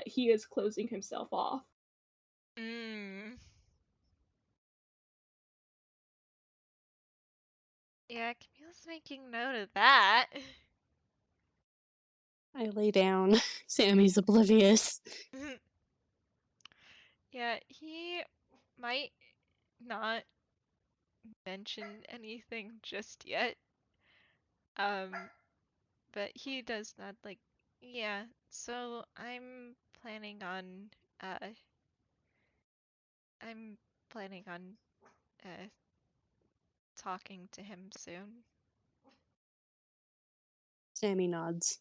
he is closing himself off. Yeah, Camille's making note of that. I lay down. Sammy's oblivious. Yeah, he might not mention anything just yet. But he does not like, yeah, so uh I'm planning on uh talking to him soon. Sammy nods.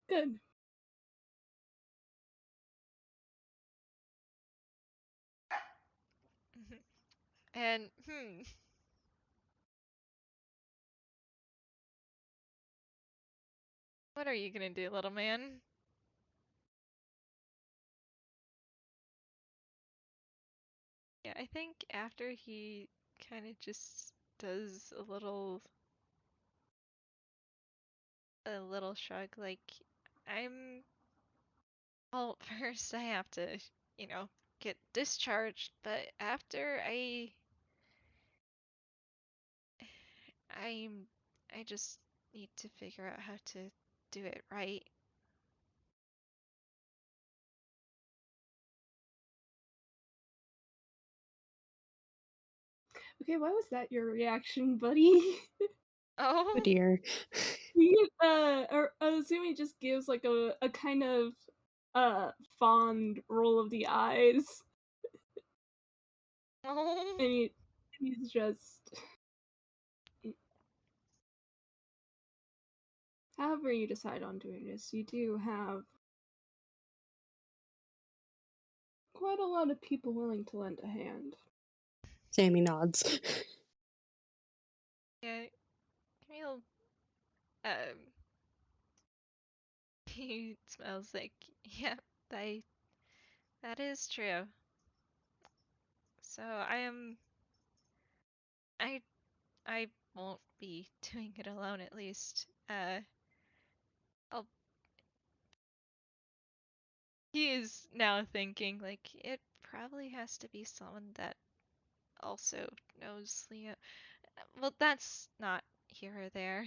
Good. And what are you gonna do, little man? Yeah, I think after he kind of just does a little shrug, like, I'm, well, first I have to, you know, get discharged, but after I'm, I just need to figure out how to do it right. Okay, why was that your reaction, buddy? Oh Oh, dear. Azumi just gives like a kind of fond roll of the eyes, oh. and he's just. However you decide on doing this, you do have quite a lot of people willing to lend a hand. Sammy nods. Yeah, Camille, um, he smells like, yeah, I, that is true. So I, I won't be doing it alone, at least. he is now thinking, like, it probably has to be someone that also knows Leo. Well, that's not here or there.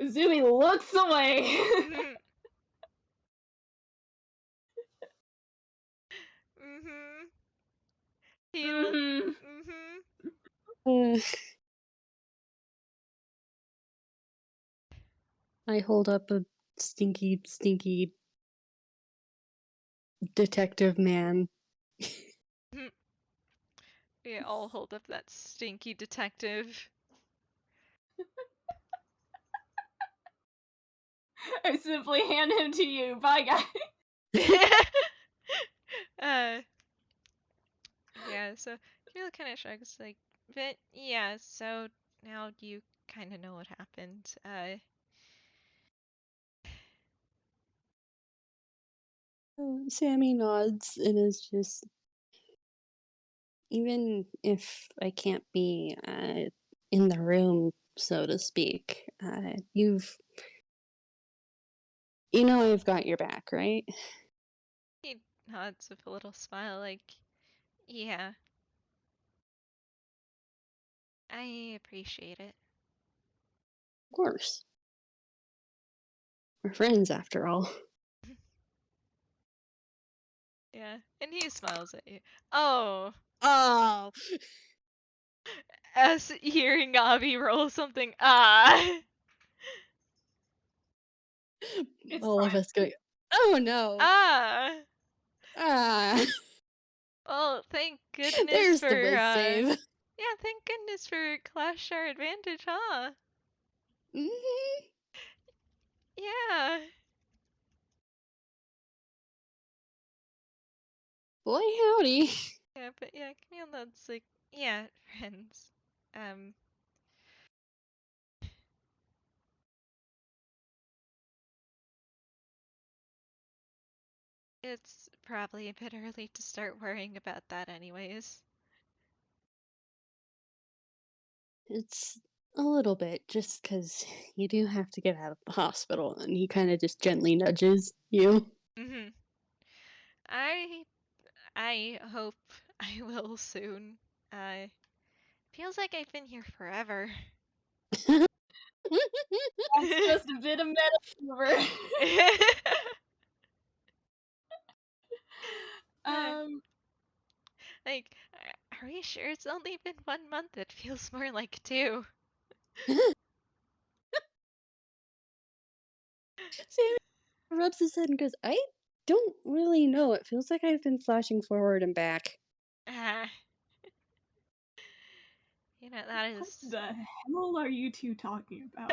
Zumi looks away. Mhm. Mhm. Mhm. Mhm. I hold up a stinky, stinky detective man. We all hold up that stinky detective. I simply hand him to you. Bye, guys. Yeah, so Camille kind of shrugs, like, but yeah, so now you kind of know what happened. Sammy nods and is just, even if I can't be in the room, so to speak, you know I've got your back, right? he nods with a little smile, like, yeah, I appreciate it. Of course. We're friends after all. Yeah, and he smiles at you. Oh, Oh! as hearing Avi roll something, ah. It's All of fine. us going, oh no! Ah. Ah! Well, thank goodness There's for, the whiz save. yeah, thank goodness for Clash Our Advantage, huh? Mm-hmm. Yeah. Boy howdy. Yeah, but yeah, Camille nods, like, yeah, friends. It's probably a bit early to start worrying about that anyways. It's a little bit, just because you do have to get out of the hospital, and he kind of just gently nudges you. Mhm. I hope I will soon. Feels like I've been here forever. That's just a bit of metaphor. um, Like, are we sure it's only been 1 month? It feels more like 2. Sammy rubs his head and goes, I don't really know. It feels like I've been flashing forward and back. Ah, that what is. the hell are you two talking about?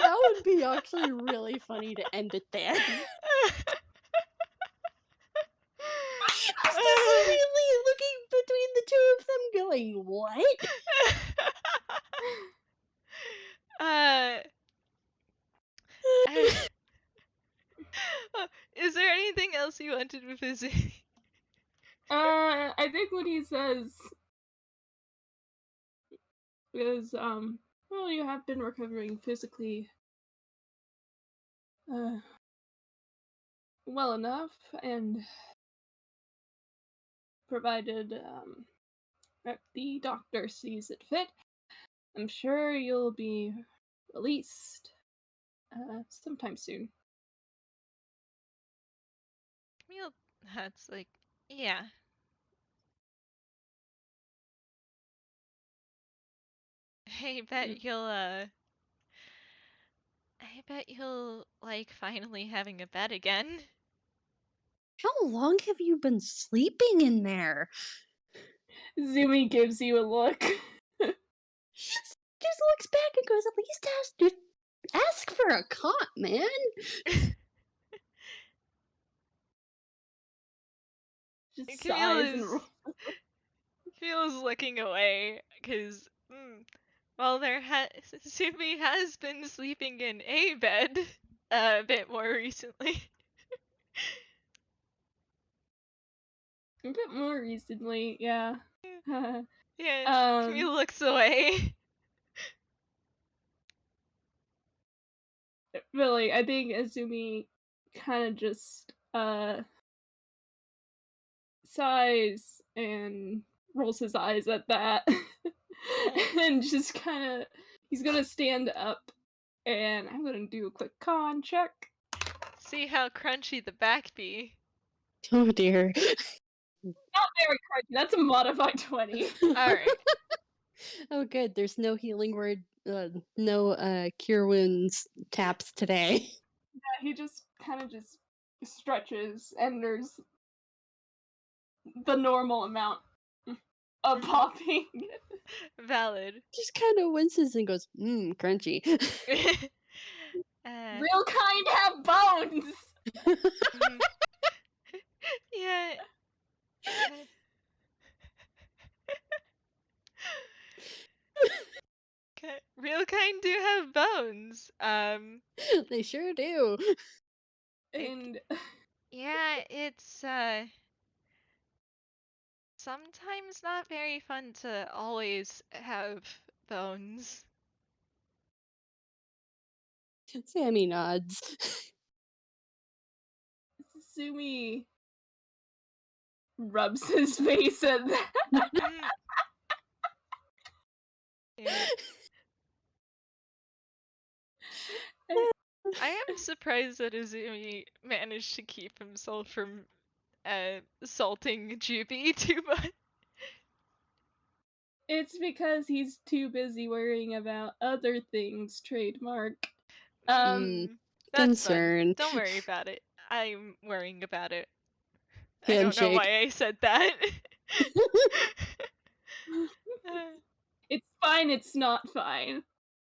That would be actually really funny to end it there. Just immediately looking between the two of them, going, what? uh, is there anything else you wanted to visit? I think what he says is, well, you have been recovering physically, well enough, and provided, that the doctor sees it fit, I'm sure you'll be released, sometime soon. Camille, that's like, yeah. I bet you'll like finally having a bed again. How long have you been sleeping in there? Zumi gives you a look. Just looks back and goes, at least ask for a cot, man. Just Camille sighs and is rolls. Camille is looking away because while Sumi has been sleeping in a bed a bit more recently. A bit more recently, yeah. Yeah, Camille looks away. Really, I think Azumi kind of just sighs and rolls his eyes at that, and just kind of he's gonna stand up, and I'm gonna do a quick con check. See how crunchy the back be. Oh dear. Not very crunchy. That's a modified 20. Alright. Oh good, there's no healing word, no cure wounds taps today. Yeah, he just kind of just stretches, and there's the normal amount of popping. Valid. Just kind of winces and goes, crunchy. Real kind have bones. Yeah. Real kind do have bones. They sure do. And yeah, it's sometimes not very fun to always have bones. Sammy nods. Sumi rubs his face at that. Yeah. I am surprised that Izumi managed to keep himself from assaulting Juby too much. It's because he's too busy worrying about other things, trademark. That's Concern. fun. Don't worry about it. I'm worrying about it. Handshake. I don't know why I said that. It's fine, it's not fine.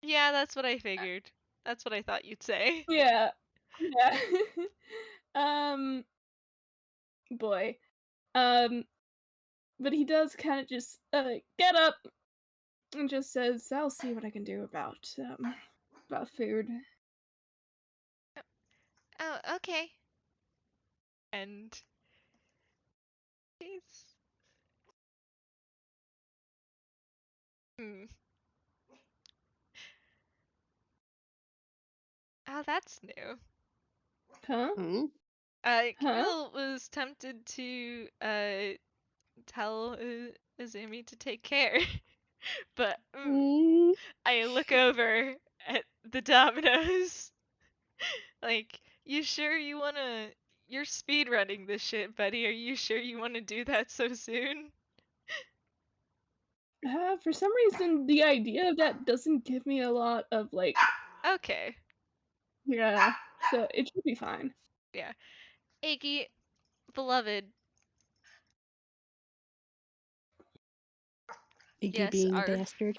Yeah, that's what I figured. That's what I thought you'd say. Yeah. Yeah. Boy. But he does kind of just get up and just says, "I'll see what I can do about food." Oh, okay. And he's Oh, that's new. Huh? Camille was tempted to tell Izumi to take care, but I look over at the dominoes. Like, you sure you wanna? You're speed running this shit, buddy. Are you sure you wanna do that so soon? For some reason, the idea of that doesn't give me a lot of like. Okay. Yeah, so it should be fine. Yeah. Iggy, beloved. Iggy Yes, being a Arf. bastard.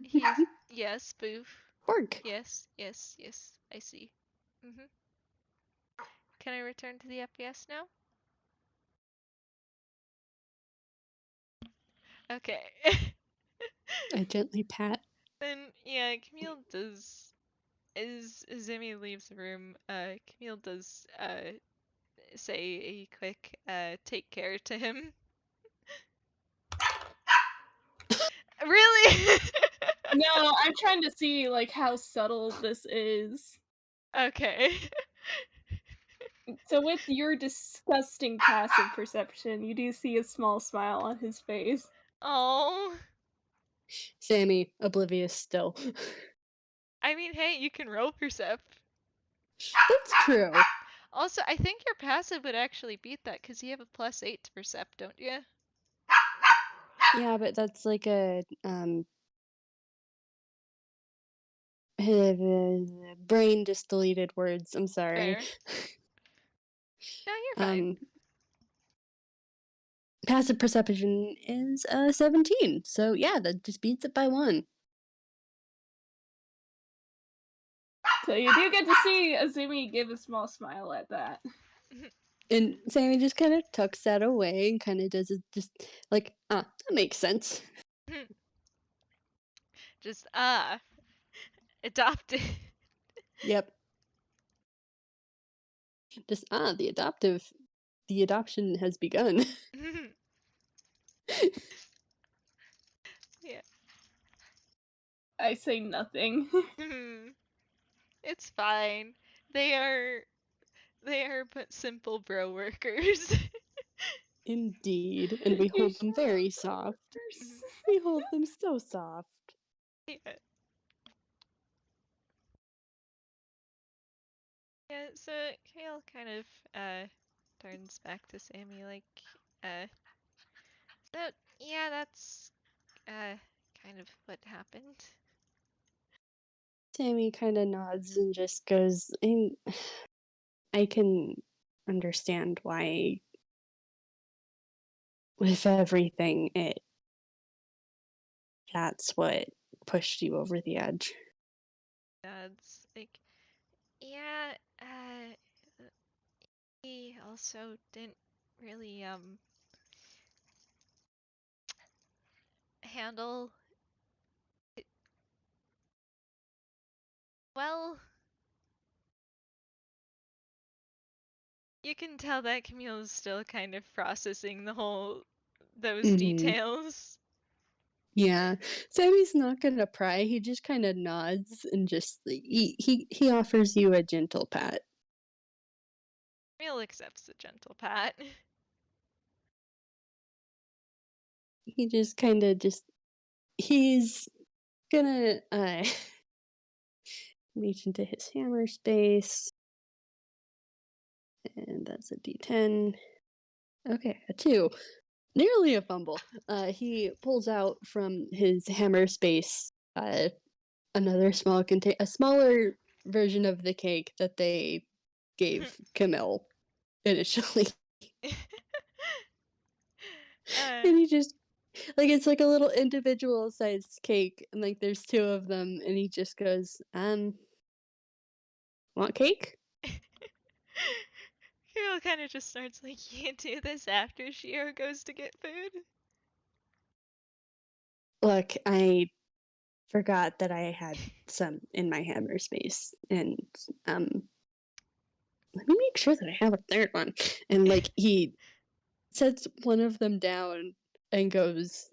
He's yes, boof. Orc. Yes, yes, yes. I see. Can I return to the FPS now? Okay. I gently pat. Then yeah, Camille does. As Zimi leaves the room, Camille does say a quick take care to him. Really? No, I'm trying to see like how subtle this is. Okay. So with your disgusting passive perception, you do see a small smile on his face. Oh. Sammy, oblivious still. I mean, hey, you can roll percept. That's true. Also, I think your passive would actually beat that because you have a +8 to percept, don't you? Yeah, but that's like a brain just deleted words. I'm sorry. Fair. No, you're fine. Passive perception is 17. So yeah, that just beats it by 1. So you do get to see Azumi give a small smile at that. And Sammy just kind of tucks that away and kind of does it just like, that makes sense. Just, adopted. Yep. Just, the adoption has begun. Yeah. I say nothing. It's fine. They are but simple bro workers. Indeed, and we You hold them shut up, very soft. brothers. We hold them so soft. Yeah. Yeah, so Kale kind of turns back to Sammy like, uh so yeah, that's kind of what happened. Sammy kind of nods and just goes, I can understand why, with everything, that's what pushed you over the edge. Dad's like, yeah, he also didn't really handle it well. You can tell that Camille is still kind of processing those Mm-hmm. details. Yeah, Sammy's not gonna pry. He just kind of nods and just he offers you a gentle pat. Camille accepts the gentle pat. He just kind of he's gonna reach into his hammer space, and that's a D10. Okay, a 2. Nearly a fumble. He pulls out from his hammer space another a smaller version of the cake that they gave Camille initially. And he just it's like a little individual sized cake, and like there's 2 of them, and he just goes, want cake? Camille kind of just starts like, you do this after Shiro goes to get food? Look, I forgot that I had some in my hammer space, and let me make sure that I have a third one. And like he sets one of them down and goes,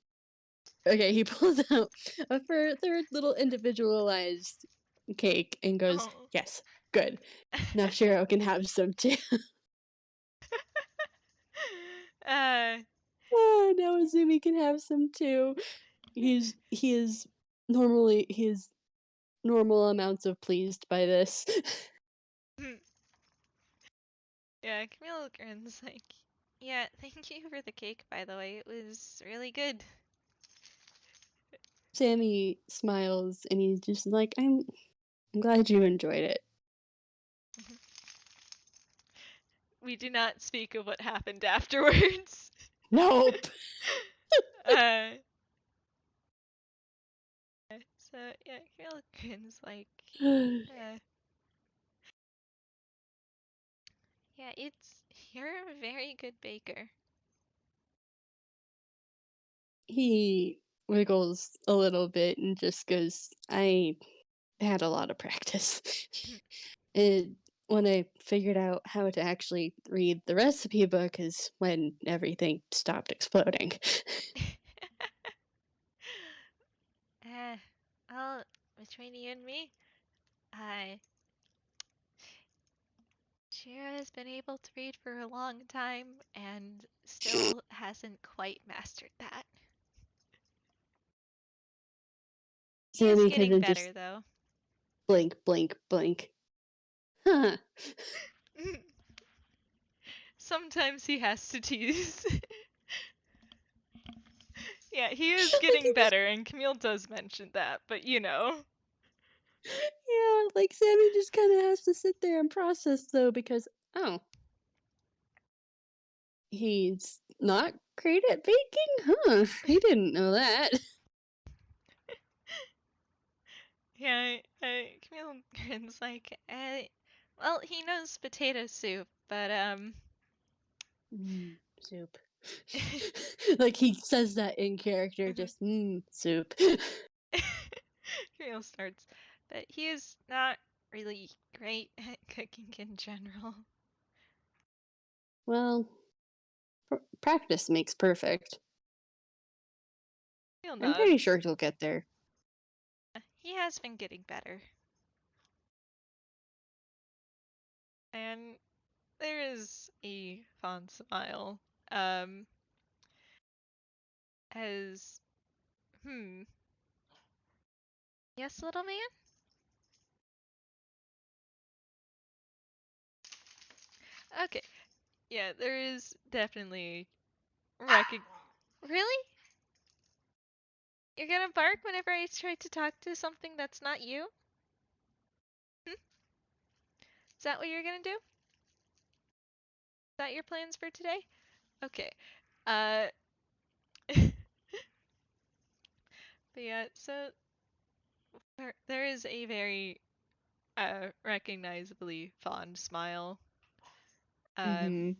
okay, he pulls out a third little individualized cake and goes, Oh. yes, good. Now Shiro can have some too. Now Azumi can have some too. He is normal amounts of pleased by this. Yeah, Camille grins like, yeah, thank you for the cake, by the way. It was really good. Sammy smiles and he's just like, I'm glad you enjoyed it. We do not speak of what happened afterwards. Nope. So yeah, Camille grins like, yeah, you're a very good baker. He wiggles a little bit and just goes, I had a lot of practice. When I figured out how to actually read the recipe book is when everything stopped exploding. Well, between you and me, Shira has been able to read for a long time and still hasn't quite mastered that. He is Sammy kind getting of just better, though. blink, blink, blink. Huh. Sometimes he has to tease. Yeah, he is Like getting better, and Camille does mention that, but you know. Yeah, like Sammy just kind of has to sit there and process though because oh, he's not great at baking? Huh. He didn't know that. Yeah, Camille grins like, well, he knows potato soup, but, Soup. Like he says that in character, just soup. Camille starts, but he is not really great at cooking in general. Well, practice makes perfect. Camille I'm pretty nods. sure he'll get there. He has been getting better. And there is a fond smile. As yes, little man? Okay. Yeah, there is definitely Really? You're gonna bark whenever I try to talk to something that's not you? Hm? Is that what you're gonna do? Is that your plans for today? Okay. Uh but yeah, so there is a very recognizably fond smile. Mm-hmm.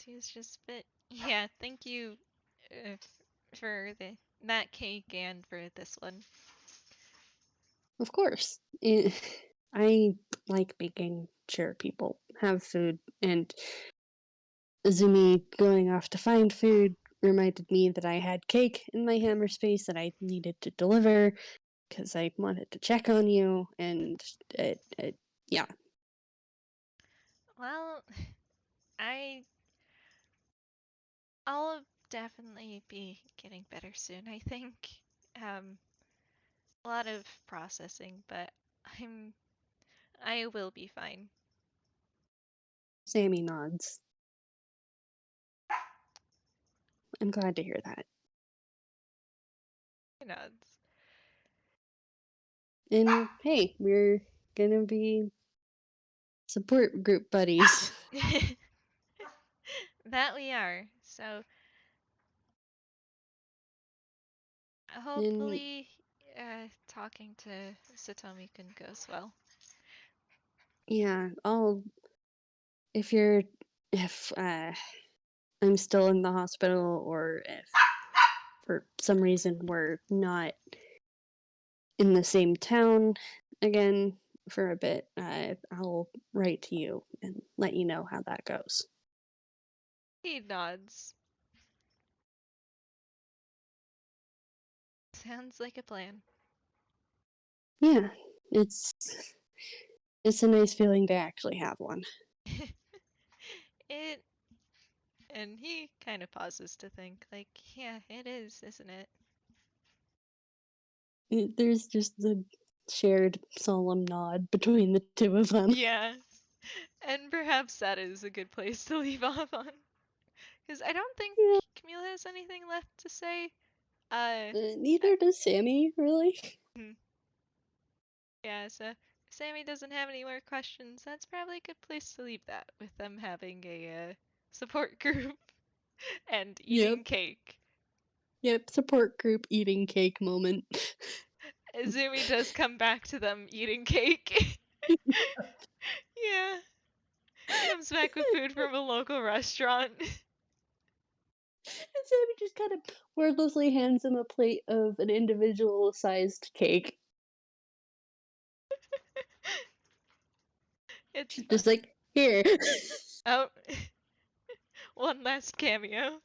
He's just but yeah, thank you uh, for that cake and for this one. Of course. I like making sure people have food, and Azumi going off to find food reminded me that I had cake in my hammer space that I needed to deliver because I wanted to check on you, and yeah. Well, I I'll definitely be getting better soon, I think. Um a lot of processing, but I will be fine. Sammy nods. I'm glad to hear that. He nods. And hey, we're gonna be support group buddies. That we are. So And hopefully talking to Satomi-kun goes well. yeah, if you're if I'm still in the hospital, or if for some reason we're not in the same town again for a bit, I'll write to you and let you know how that goes. He nods. Sounds like a plan. Yeah, it's a nice feeling to actually have one. It and he kind of pauses to think, like, yeah, it is, isn't it? There's just the shared solemn nod between the two of them. Yeah. And perhaps that is a good place to leave off on. Because I don't think Yeah, Camille has anything left to say. neither does Sammy, really. Yeah, so if Sammy doesn't have any more questions, that's probably a good place to leave that, with them having a support group and Yep. eating cake. Yep, support group eating cake moment. Izumi does come back to them eating cake. Yeah. He comes back with food from a local restaurant. And Sammy just kind of wordlessly hands him a plate of an individual sized cake. It's fun. Just like, here. Oh, one last cameo.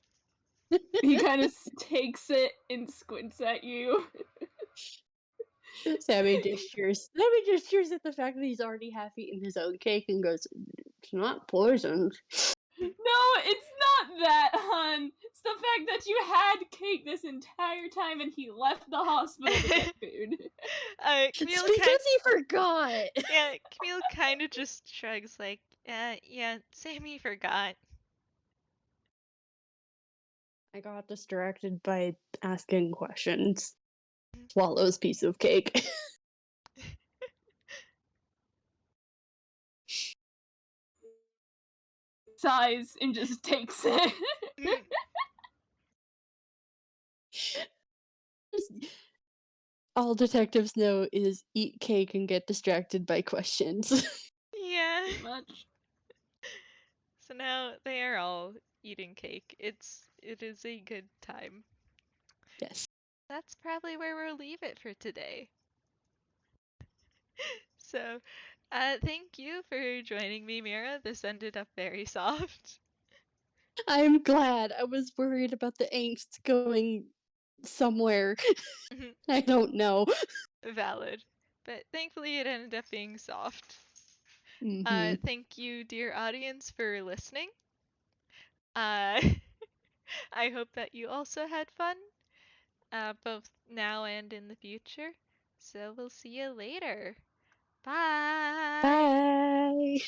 He kind of takes it and squints at you. Sammy gestures at the fact that he's already half eaten his own cake and goes, "It's not poisoned." No, it's not that, hun. It's the fact that you had cake this entire time and he left the hospital to get food. It's Camille because he forgot. yeah, Camille kind of just shrugs like, yeah, Sammy forgot. I got distracted by asking questions. Swallows piece of cake. Sighs and just takes it. All detectives know is eat cake and get distracted by questions. Yeah. Pretty much. So now they are all eating cake. It is a good time. Yes. That's probably where we'll leave it for today. So, thank you for joining me, Mira. This ended up very soft. I'm glad. I was worried about the angst going somewhere. I don't know. Valid. But thankfully it ended up being soft. Mm-hmm. Thank you, dear audience, for listening. Uh, I hope that you also had fun, both now and in the future. So we'll see you later. Bye! Bye.